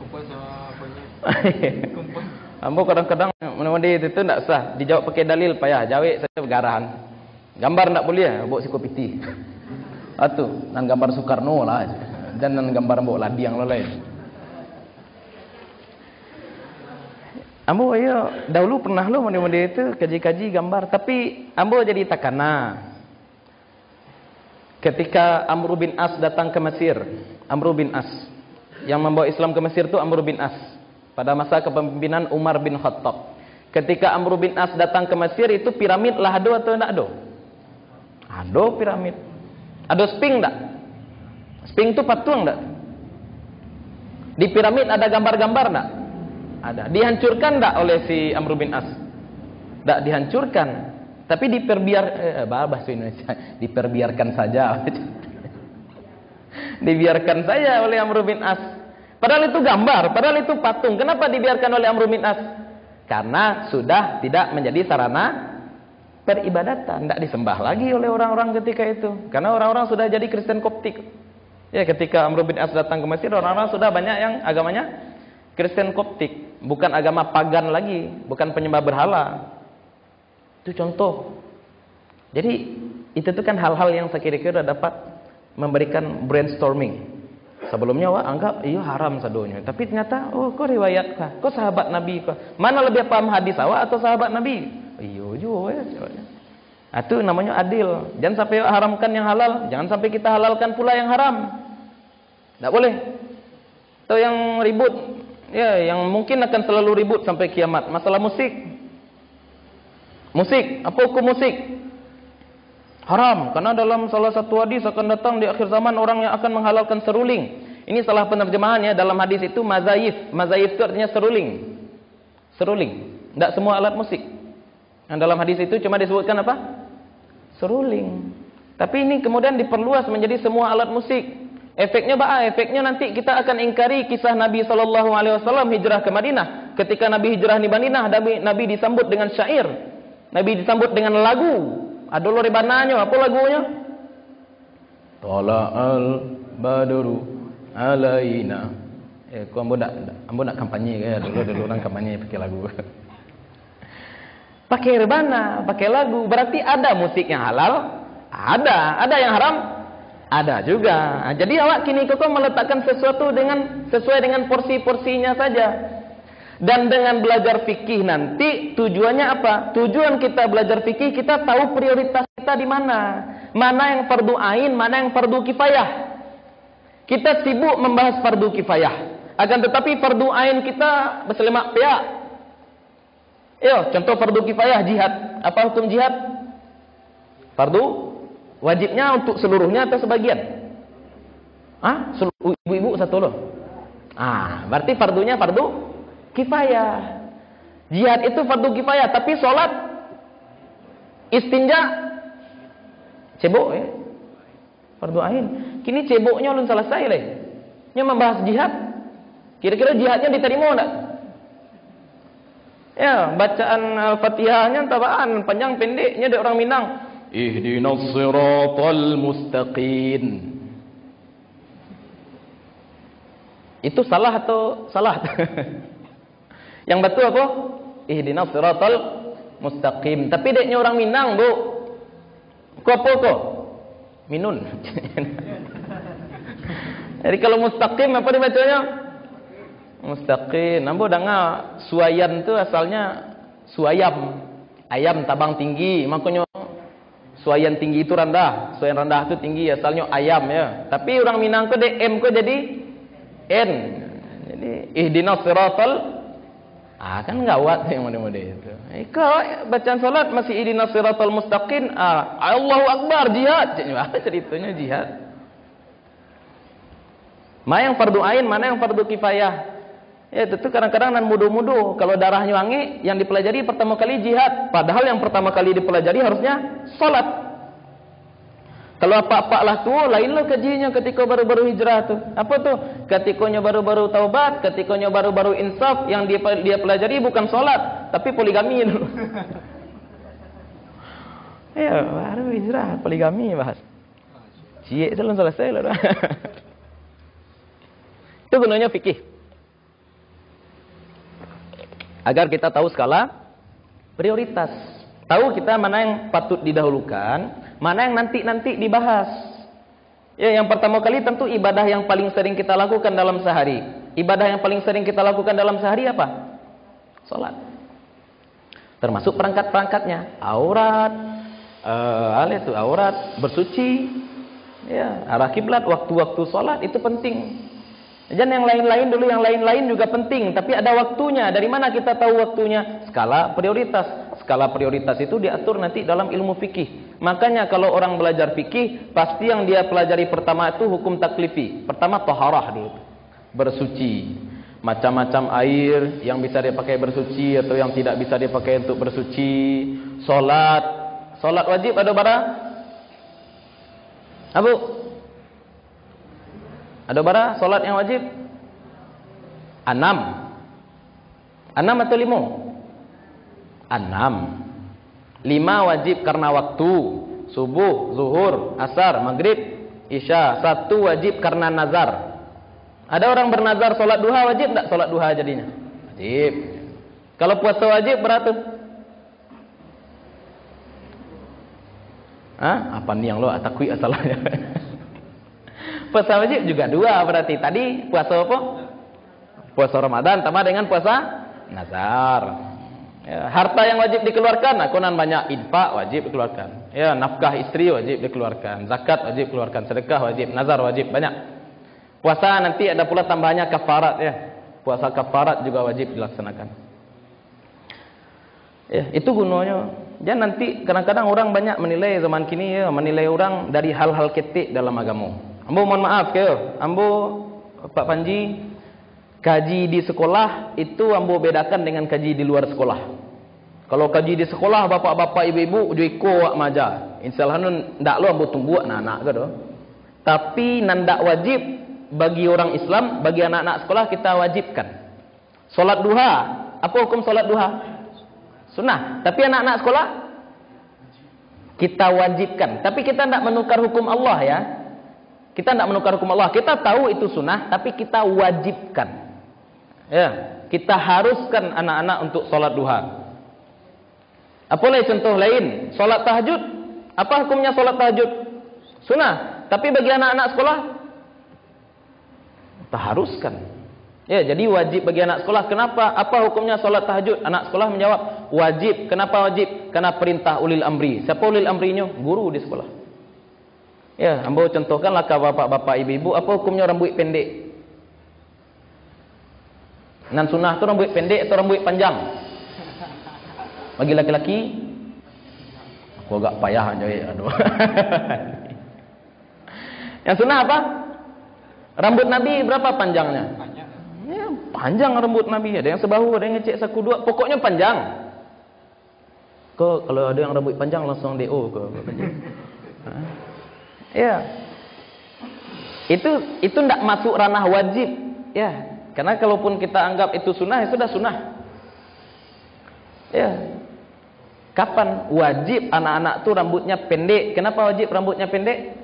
Kumpul sama punya. Ambo kadang-kadang menemani itu ndak sah, dijawab pakai dalil payah, jawab saja garahan. Gambar ndak boleh, bawa psikopiti. Atu, nan gambar Soekarno lah. Dan nan gambar bawa ladiang lain. Ambo ya dahulu pernah lo mandi-mandi itu kaji-kaji gambar, tapi ambo jadi takana. Ketika Amr bin As datang ke Mesir, Amr bin As yang membawa Islam ke Mesir itu Amr bin As pada masa kepemimpinan Umar bin Khattab. Ketika Amr bin As datang ke Mesir itu piramid lah ado atau enggak ado? Ado piramid. Ado sping enggak? Sping itu patung enggak? Di piramid ada gambar-gambar enggak? Ada. Dihancurkan enggak oleh si Amr bin As? Enggak dihancurkan. Tapi bahasa Indonesia, diperbiarkan saja. Dibiarkan saja oleh Amr bin As. Padahal itu gambar, padahal itu patung. Kenapa dibiarkan oleh Amr bin As? Karena sudah tidak menjadi sarana peribadatan, tidak disembah lagi oleh orang-orang ketika itu. Karena orang-orang sudah jadi Kristen Koptik. Ya, ketika Amr bin As datang ke Mesir, orang-orang sudah banyak yang agamanya Kristen Koptik, bukan agama pagan lagi, bukan penyembah berhala. Itu contoh. Jadi itu tuh kan hal-hal yang saya kira-kira dapat memberikan brainstorming. Sebelumnya wah anggap iya haram sadonya, tapi ternyata oh kok riwayat kah? Kok sahabat Nabi kah? Mana lebih paham hadis awak atau sahabat Nabi? Iyo juga ya. Itu namanya adil. Jangan sampai haramkan yang halal, jangan sampai kita halalkan pula yang haram. Tidak boleh. Atau yang ribut, ya yang mungkin akan selalu ribut sampai kiamat, masalah musik. Musik, apa hukum musik? Haram, karena dalam salah satu hadis akan datang di akhir zaman orang yang akan menghalalkan seruling. Ini salah penerjemahan ya, dalam hadis itu mazayif. Mazayif itu artinya seruling. Seruling. Tidak semua alat musik. Yang dalam hadis itu cuma disebutkan apa? Seruling. Tapi ini kemudian diperluas menjadi semua alat musik. Efeknya apa? Efeknya nanti kita akan ingkari kisah Nabi SAW hijrah ke Madinah. Ketika Nabi hijrah di Madinah, Nabi disambut dengan syair. Nabi disambut dengan lagu. Ada ribananya, apa lagunya? Tala'al badru alaina. Kau ambo nak kampanye ya, dulu orang kampanye pakai lagu. Pakai rebana, pakai lagu, berarti ada musik yang halal, ada yang haram, ada juga. Jadi awak kini kau meletakkan sesuatu sesuai dengan porsi-porsinya saja. Dan dengan belajar fikih nanti tujuannya apa? Tujuan kita belajar fikih, kita tahu prioritas kita di mana. Mana yang fardu ain, mana yang fardu kifayah. Kita sibuk membahas fardu kifayah. Akan tetapi fardu ain kita berselemak pihak. Contoh fardu kifayah jihad. Apa hukum jihad? Fardu wajibnya untuk seluruhnya atau sebagian? Seluruh ibu-ibu satu loh. Berarti fardunya fardu kifayah. Jihad itu fardu kifayah, tapi sholat istinja cebok ya. Fardu ain. Kini ceboknya belum selesai leh. Nya membahas jihad. Kira-kira jihadnya diterima enggak? Ya, bacaan Al-Fatihahnya tabaan panjang pendeknya dari orang Minang. Ihdinas siratal mustaqim. Itu salah atau salah? Yang betul apa? Ihdinas siratal mustaqim. Tapi deknya orang Minang, Bu. Ko? Minun. Jadi kalau mustaqim apa dibacanya? Mustaqim. Nambo dengar suayan tu asalnya suayam. Ayam tabang tinggi. Makanya suayan tinggi itu rendah. Suayan rendah itu tinggi. Asalnya ayam ya. Tapi orang Minang ko M ko jadi N. Jadi ihdinas siratal. Kan gawat yang model-model itu. Kalau bacaan salat masih ihdinas siratal mustaqim. Allahu Akbar jihad. Ceritanya jihad. Mana yang fardu ain, mana yang fardu kifayah. Ya tentu kadang-kadang nan mudu-mudu. Kalau darahnya wangi, yang dipelajari pertama kali jihad. Padahal yang pertama kali dipelajari harusnya salat. Kalau apa-apa lah tu, lain lah kajinya ketika baru-baru hijrah tu. Apa tu? Ketikanya baru-baru taubat, ketikanya baru-baru insaf, yang dia pelajari bukan salat, tapi poligami dulu. Ya, baru hijrah, poligami bahas. Cie itu belum selesai lah. Itu gunanya fikih. Agar kita tahu skala prioritas. Tahu kita mana yang patut didahulukan, mana yang nanti dibahas. Ya, yang pertama kali tentu ibadah yang paling sering kita lakukan dalam sehari. Ibadah yang paling sering kita lakukan dalam sehari apa? Salat. Termasuk perangkat-perangkatnya. Aurat, aurat, bersuci, ya, arah kiblat, waktu-waktu salat itu penting. Jangan yang lain-lain dulu, yang lain-lain juga penting, tapi ada waktunya. Dari mana kita tahu waktunya? Skala prioritas. Skala prioritas itu diatur nanti dalam ilmu fikih. Makanya kalau orang belajar fikih, pasti yang dia pelajari pertama itu hukum taklifi. Pertama taharah dulu. Bersuci. Macam-macam air yang bisa dipakai bersuci atau yang tidak bisa dipakai untuk bersuci. Salat. Salat wajib ada berapa? Abu? Ada berapa solat yang wajib? 6. 6 atau 5? 6. 5 wajib karena waktu. Subuh, zuhur, asar, maghrib, isya. 1 wajib karena nazar. Ada orang bernazar solat duha wajib tak solat duha jadinya? Wajib. Kalau puasa wajib berapa? Apa nih yang lo atakui asalnya? Puasa wajib juga 2 berarti. Tadi puasa apa? Puasa Ramadan tambah dengan puasa nazar. Ya, harta yang wajib dikeluarkan, akunan banyak. Infak wajib dikeluarkan. Ya, nafkah istri wajib dikeluarkan. Zakat wajib dikeluarkan. Sedekah wajib. Nazar wajib. Banyak. Puasa nanti ada pula tambahannya kafarat ya. Puasa kafarat juga wajib dilaksanakan. Ya, itu gunanya. Jangan nanti kadang-kadang orang banyak menilai zaman kini ya, menilai orang dari hal-hal ketik dalam agama. Ambo mohon maaf ke, ambo Pak Panji kaji di sekolah itu ambo bedakan dengan kaji di luar sekolah. Kalau kaji di sekolah bapak-bapak ibu-ibu joiko wak maja. Insyaallah ndak lo ambo tunggu anak-anak ke do. Tapi nandak wajib bagi orang Islam, bagi anak-anak sekolah kita wajibkan. Salat duha, apa hukum salat duha? Sunnah. Tapi anak-anak sekolah kita wajibkan. Tapi kita tidak menukar hukum Allah ya. Kita tidak menukar hukum Allah. Kita tahu itu sunnah, tapi kita wajibkan. Ya, kita haruskan anak-anak untuk sholat duha. Apalagi contoh lain, sholat tahajud. Apa hukumnya sholat tahajud? Sunnah. Tapi bagi anak-anak sekolah, kita haruskan. Ya, jadi wajib bagi anak sekolah. Kenapa? Apa hukumnya sholat tahajud? Anak sekolah menjawab, wajib. Kenapa wajib? Karena perintah ulil amri. Siapa ulil amrinya? Guru di sekolah. Ya, ambo contohkanlah ke bapak-bapak, ibu-ibu, apa hukumnya rambut pendek? Nan sunnah itu rambut pendek atau rambut panjang? Bagi laki-laki, aku agak payah aja. Aduh. Yang sunnah apa? Rambut Nabi berapa panjangnya? Ya, panjang rambut Nabi. Ada yang sebahu, ada yang ngecek saku dua. Pokoknya panjang. Kok kalau ada yang rambut panjang langsung DO ke? Ya, itu tidak masuk ranah wajib, ya. Karena kalaupun kita anggap itu sunnah, itu sudah sunnah. Ya. Kapan wajib anak-anak tuh rambutnya pendek? Kenapa wajib rambutnya pendek?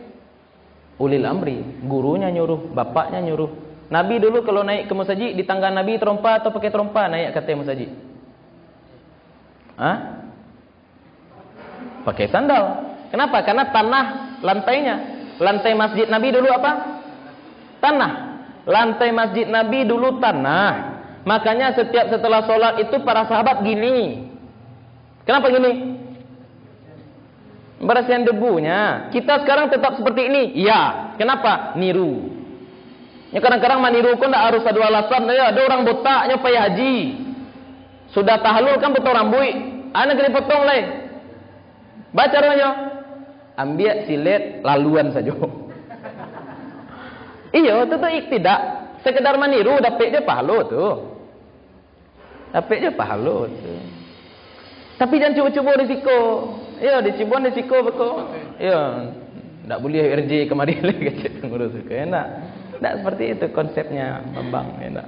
Ulil amri, gurunya nyuruh, bapaknya nyuruh. Nabi dulu kalau naik ke masjid di tangga Nabi terompa atau pakai terompa naik ke masjid? Hah? Pakai sandal. Kenapa? Karena tanah lantainya. Lantai masjid Nabi dulu apa? Tanah. Lantai masjid Nabi dulu tanah. Makanya setiap setelah sholat itu para sahabat gini. Kenapa gini? Bersihin debunya. Kita sekarang tetap seperti ini. Ya. Kenapa? Niru. Ya kadang-kadang meniru kok tidak harus ada alasan. Ya, ada orang botaknya payah haji. Sudah tahlul kan potong rambut. Anak kena potong leh. Baca caranya. Ambil silet laluan saja. Iya, itu tuh iktidak. Sekedar meniru dapat je pahala tuh. Dapat je pahala tuh. Tapi jangan cuba-cuba risiko. Ya, dicuba risiko betul. Ya, tak boleh RJ kemari lagi kecil ngurus ke. Enak. Tak seperti itu konsepnya, Bambang. Enak.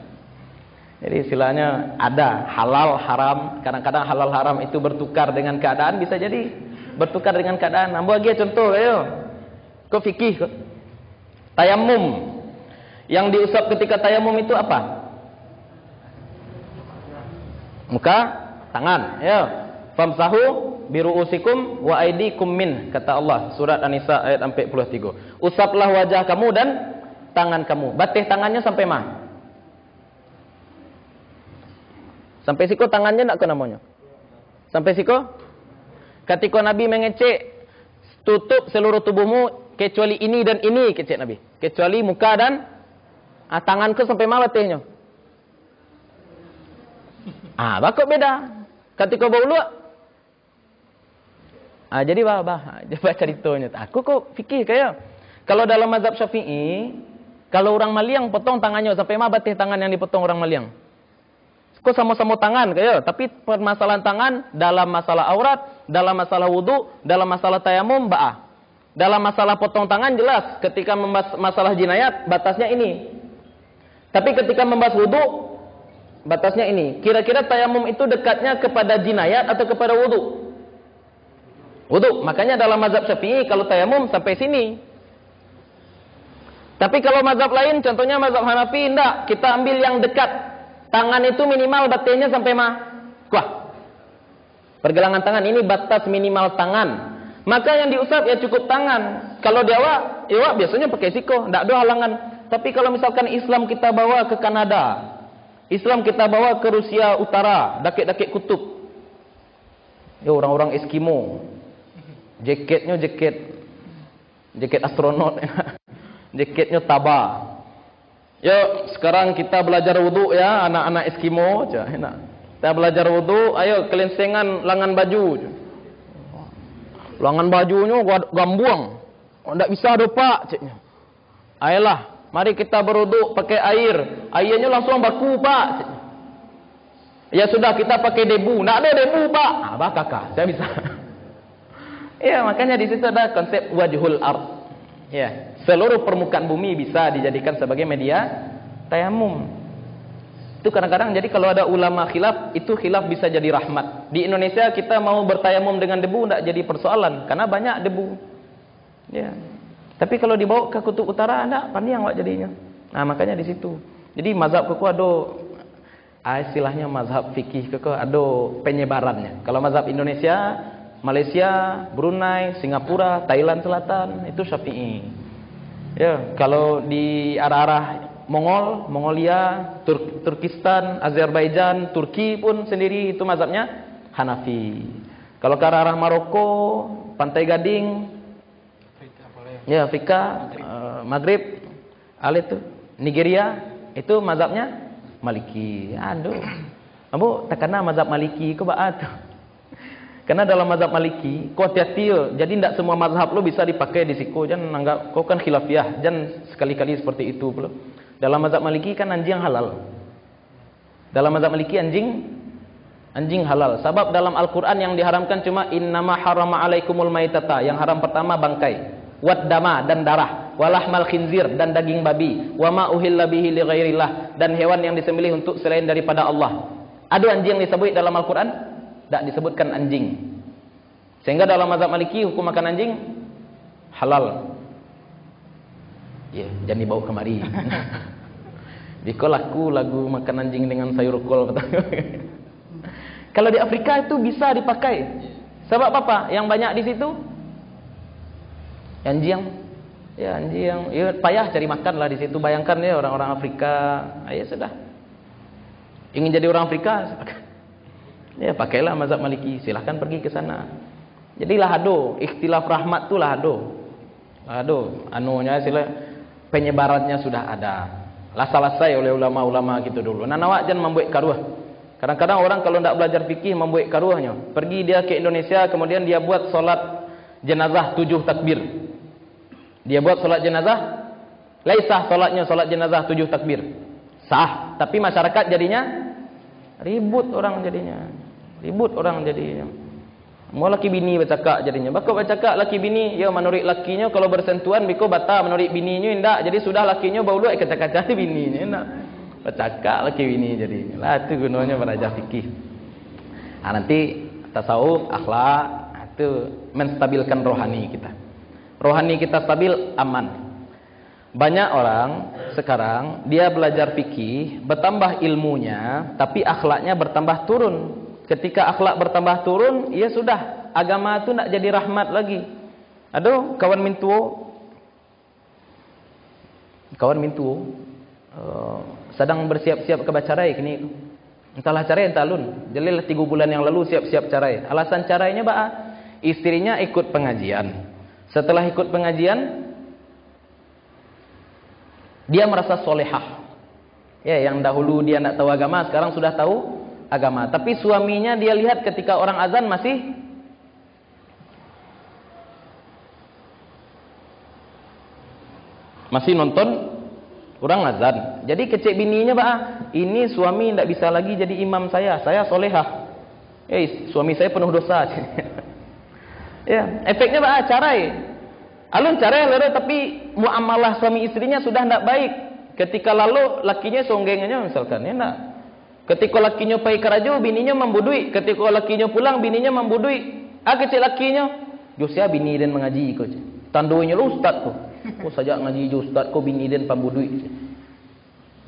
Jadi istilahnya ada halal haram. Kadang-kadang halal haram itu bertukar dengan keadaan, bisa jadi bertukar dengan keadaan. Ambo lagi contoh ayo. Kau fikih kok. Tayamum. Yang diusap ketika tayamum itu apa? Muka, tangan. Ya. Famsahu biruusikum wa aidikum min, kata Allah surat An-Nisa ayat 43. Usaplah wajah kamu dan tangan kamu. Batih tangannya sampai mana? Sampai siku tangannya nak ke namanya? Sampai siku? Ketika Nabi mengecek, tutup seluruh tubuhmu kecuali ini dan ini, kecek Nabi. Kecuali muka dan tanganku sampai mana batihnya? Bakok beda. Ketika bau luak. Jadi coba ceritanya. Aku kok fikir kayak kalau dalam mazhab Syafi'i, kalau orang maliang potong tangannya sampai mana batih tangan yang dipotong orang maliang? Kok sama-sama tangan kayak, tapi permasalahan tangan dalam masalah aurat, dalam masalah wudu, dalam masalah tayamum ba'ah. Dalam masalah potong tangan jelas, ketika membahas masalah jinayat batasnya ini. Tapi ketika membahas wudu batasnya ini. Kira-kira tayamum itu dekatnya kepada jinayat atau kepada wudu? Wudu. Makanya dalam mazhab Syafi'i kalau tayamum sampai sini. Tapi kalau mazhab lain, contohnya mazhab Hanafi, enggak, kita ambil yang dekat. Tangan itu minimal batihnya sampai Wah. Pergelangan tangan ini batas minimal tangan. Maka yang diusap ya cukup tangan. Kalau di awak, biasanya pakai siko, enggak ada halangan. Tapi kalau misalkan Islam kita bawa ke Kanada, Islam kita bawa ke Rusia Utara, dakik-dakik kutub. Ya orang-orang Eskimo. Jaketnya jaket astronot. Jaketnya Taba. Ya, sekarang kita belajar wudu ya, anak-anak Eskimo, enak. Kita belajar wudu, ayo kelensengan lengan baju. Lengan bajunya gambuang. Enggak bisa do, Pak, ceknya. Ayolah, mari kita berwudu pakai air. Airnya langsung baku, Pak. Ceknya. Ya sudah, kita pakai debu. Enggak ada debu, Pak. Kakak, saya bisa. Ya, makanya di situ ada konsep wajhul ard. Ya, seluruh permukaan bumi bisa dijadikan sebagai media tayamum. Itu kadang-kadang jadi kalau ada ulama khilaf, itu khilaf bisa jadi rahmat. Di Indonesia kita mau bertayamum dengan debu tidak jadi persoalan karena banyak debu. Ya. Tapi kalau dibawa ke kutub utara enggak panjang wak jadinya. Nah, makanya di situ. Jadi mazhab keko ada istilahnya mazhab fikih keko ada penyebarannya. Kalau mazhab Indonesia, Malaysia, Brunei, Singapura, Thailand Selatan itu Syafi'i. Ya, kalau di arah-arah Mongol, Mongolia, Turkistan, Azerbaijan, Turki pun sendiri itu mazhabnya Hanafi. Kalau ke arah Maroko, Pantai Gading, ya Afrika, Maghrib, itu Nigeria, itu mazhabnya Maliki. Aduh, kamu terkena mazhab Maliki ke baat. Karena dalam mazhab Maliki, kau hati-hati, jadi tidak semua mazhab lo bisa dipakai di siku. Jangan anggap kau kan khilafiyah, jangan sekali-kali seperti itu pula. Dalam mazhab Maliki kan anjing halal. Dalam mazhab Maliki anjing halal. Sebab dalam Al-Quran yang diharamkan cuma innama harama alaikumul maitata. Yang haram pertama bangkai, wad dama dan darah, walahmal khinzir dan daging babi, wama uhilla bihi li ghairillah dan hewan yang disembelih untuk selain daripada Allah. Ada anjing yang disebut dalam Al-Quran? Tak disebutkan anjing. Sehingga dalam mazhab Maliki hukum makan anjing halal. Ya, jangan dibawa kemari. Biko laku lagu makan anjing dengan sayur kol. Kalau di Afrika itu bisa dipakai. Sebab apa? Yang banyak di situ anjing. Ya anjing. Ya payah cari makan lah di situ. Bayangkan ya orang-orang Afrika. Ya sudah. Ingin jadi orang Afrika, ya pakailah mazhab Maliki, silahkan pergi ke sana. Jadilah ado, ikhtilaf rahmat tu lah ado. Anunya sila penyebarannya sudah ada. Selesai oleh ulama-ulama gitu dulu. Nah, awak jangan membuat karuah. Kadang-kadang orang kalau tidak belajar fikih membuat karuahnya. Pergi dia ke Indonesia, kemudian dia buat solat jenazah 7 takbir. Dia buat solat jenazah, laisah solatnya solat jenazah 7 takbir. Sah, tapi masyarakat jadinya ribut orang jadinya. Mau laki bini bercakap jadinya. Bakal bercakap laki bini, ya menurut lakinya kalau bersentuhan biko bata, menurut bininya indak. Jadi sudah lakinya baulu kecak-kacak bininya indak. Bercakap laki bini jadinya. Lah itu gunanya belajar fikih. Nah, nanti tasawuf, akhlak, itu menstabilkan rohani kita. Rohani kita stabil, aman. Banyak orang sekarang dia belajar fikih, bertambah ilmunya, tapi akhlaknya bertambah turun. Ketika akhlak bertambah turun, ya sudah, agama itu nak jadi rahmat lagi. Aduh, kawan mintuo sedang bersiap-siap ke bacarai kini. Entahlah carai entah alun. Jadilah 3 bulan yang lalu siap-siap carai. Alasan carainya istrinya ikut pengajian. Setelah ikut pengajian, dia merasa solehah. Ya, yang dahulu dia tidak tahu agama, sekarang sudah tahu agama. Tapi suaminya dia lihat ketika orang azan masih nonton orang azan. Jadi kecek bininya ini suami tidak bisa lagi jadi imam saya solehah. Suami saya penuh dosa. Ya, efeknya carai. Alun carai lalu tapi muamalah suami istrinya sudah tidak baik. Ketika lalu lakinya songgengannya misalkan, ya enggak. Ketika lakinya pergi kerja, bininya membudui. Ketika lakinya pulang, bininya membudui. Kecil lakinya, Josia bini dan mengaji kau. Tandunya lu ustaz kau. Kau saja ngaji ustaz kau bini dan pembudui.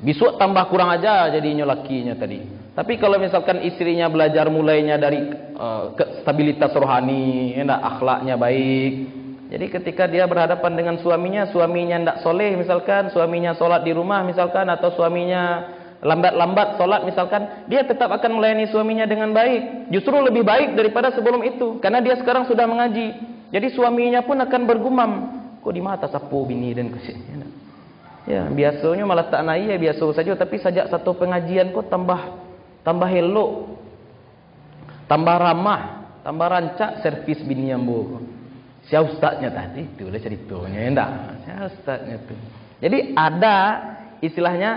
Besok tambah kurang aja jadinya lakinya tadi. Tapi kalau misalkan istrinya belajar mulainya dari stabilitas rohani, enak, akhlaknya baik. Jadi ketika dia berhadapan dengan suaminya tidak soleh misalkan, suaminya sholat di rumah misalkan, atau suaminya lambat-lambat sholat misalkan, dia tetap akan melayani suaminya dengan baik. Justru lebih baik daripada sebelum itu, karena dia sekarang sudah mengaji. Jadi suaminya pun akan bergumam, kok di mata sapu bini dan kusik. Ya, biasanya malah tak naik, ya biasa saja. Tapi sejak satu pengajian kok tambah elok, tambah ramah, tambah rancak servis bini yang bu. Siapa ustaznya tadi? Itulah ceritanya, enggak? Siapa ustaznya tu? Jadi ada istilahnya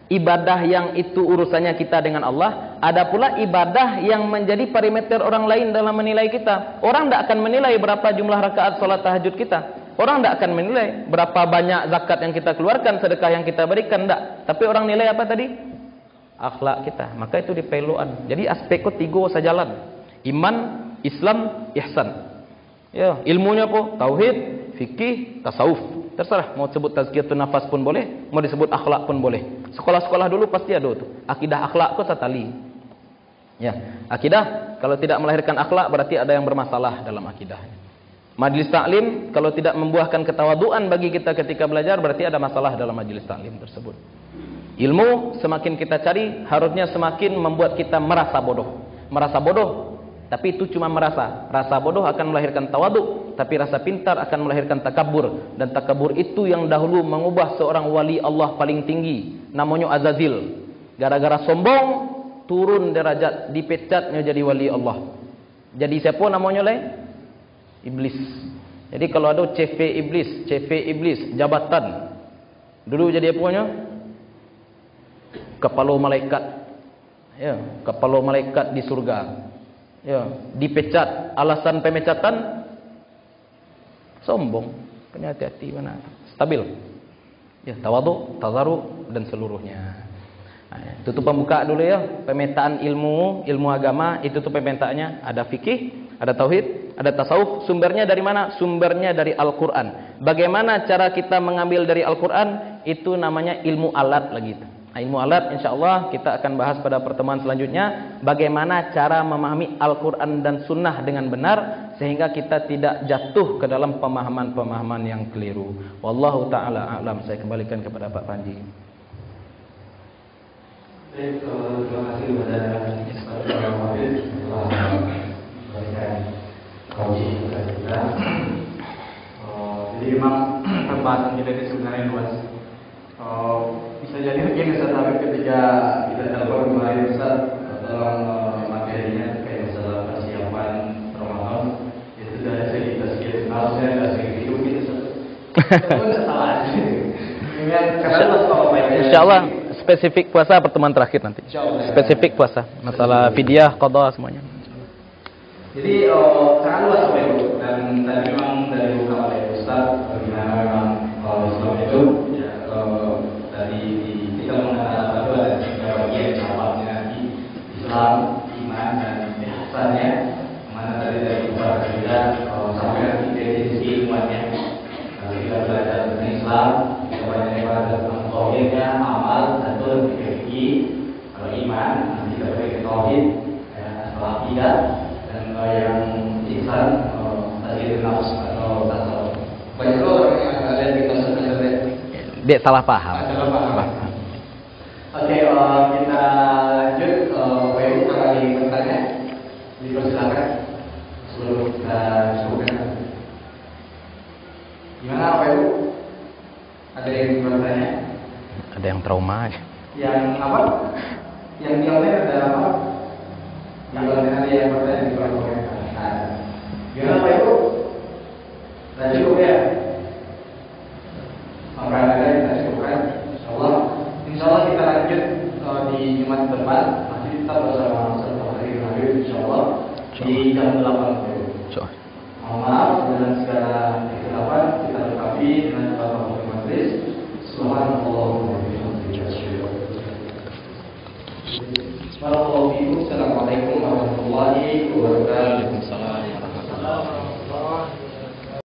ibadah yang itu urusannya kita dengan Allah. Ada pula ibadah yang menjadi parameter orang lain dalam menilai kita. Orang tidak akan menilai berapa jumlah rakaat solat tahajud kita. Orang tidak akan menilai berapa banyak zakat yang kita keluarkan, sedekah yang kita berikan, tidak. Tapi orang nilai apa tadi? Akhlak kita. Maka itu dipeluan. Jadi aspek ketiga sejalan. Iman, Islam, ihsan. Ya, ilmunya apa? Tauhid, fikih, tasawuf. Terserah, mau sebut tazkiyatun nafas pun boleh, mau disebut akhlak pun boleh. Sekolah-sekolah dulu pasti ada tuh. Akidah akhlak kok satali. Ya, akidah kalau tidak melahirkan akhlak berarti ada yang bermasalah dalam akidahnya. Majelis taklim kalau tidak membuahkan ketawaduan bagi kita ketika belajar berarti ada masalah dalam majelis taklim tersebut. Ilmu semakin kita cari harusnya semakin membuat kita merasa bodoh. Merasa bodoh, tapi itu cuma merasa. Rasa bodoh akan melahirkan tawadu, tapi rasa pintar akan melahirkan takabur. Dan takabur itu yang dahulu mengubah seorang wali Allah paling tinggi, namanya Azazil. Gara-gara sombong, turun derajat, dipecatnya jadi wali Allah. Jadi siapa namanya leh? Iblis. Jadi kalau ada CV Iblis, jabatan. Dulu jadi apanya? Kepala malaikat. Ya, kepala malaikat di surga. Ya, dipecat. Alasan pemecatan sombong. Kena hati-hati mana. Stabil. Ya, tawadu, tazaru dan seluruhnya. Nah, itu tuh pembuka dulu ya. Pemetaan ilmu agama itu tuh pemetaannya ada fikih, ada tauhid, ada tasawuf. Sumbernya dari mana? Sumbernya dari Al-Qur'an. Bagaimana cara kita mengambil dari Al-Qur'an? Itu namanya ilmu alat lagi itu. Nah, ilmu alat insyaallah kita akan bahas pada pertemuan selanjutnya bagaimana cara memahami Al-Qur'an dan sunnah dengan benar sehingga kita tidak jatuh ke dalam pemahaman-pemahaman yang keliru. Wallahu taala a'lam. Saya kembalikan kepada Pak Panji. Baik, terima kasih kepada Pak Wahid telah memberikan kaji kepada kita. Jadi memang pembahasan kita ini sebenarnya luas. Bisa jadi mungkin Ustaz Habib ketika kita telepon kemarin Ustaz tolong materinya kayak masalah persiapan Ramadan itu sudah sedikit harusnya nggak segitu gitu Ustaz. Itu nggak salah. Insyaallah spesifik puasa pertemuan terakhir nanti. Spesifik puasa, masalah fidyah, qada semuanya. Jadi sangat luas Bapak Ibu dan tadi memang dari buka oleh Ustaz bagaimana memang Islam itu ya tadi kita mengenal ada tiga bagian cabangnya di Islam, iman dan ihsannya. Mana tadi dari beberapa kita sampai nanti definisi ilmuannya. Kita belajar tentang Islam, kita banyak belajar tentang tauhidnya, amal, dan fikih. Kalau iman nanti kita belajar tauhid, setelah akidah. Yang ihsan tadi nafs atau tasawuf. Banyak orang yang ada di tasawuf dia salah paham. Oke, kita lanjut. Pak Ibu kalau ada yang bertanya dipersilakan sebelum kita cukupkan. Gimana Pak Ibu? Ada yang bertanya? Ada yang trauma. Yang apa? Yang di online ada apa? Kalau ada yang bertanya di kolom komentar. Nah, gimana Pak Ibu? Sudah cukup ya? Maka ada kita cukupkan. Insyaallah kita lanjut di Jumat depan. Masih tetap bersama Ustaz Fahri Habib insyaallah di jam 8. Mohon maaf dengan segala kesilapan kita lengkapi dengan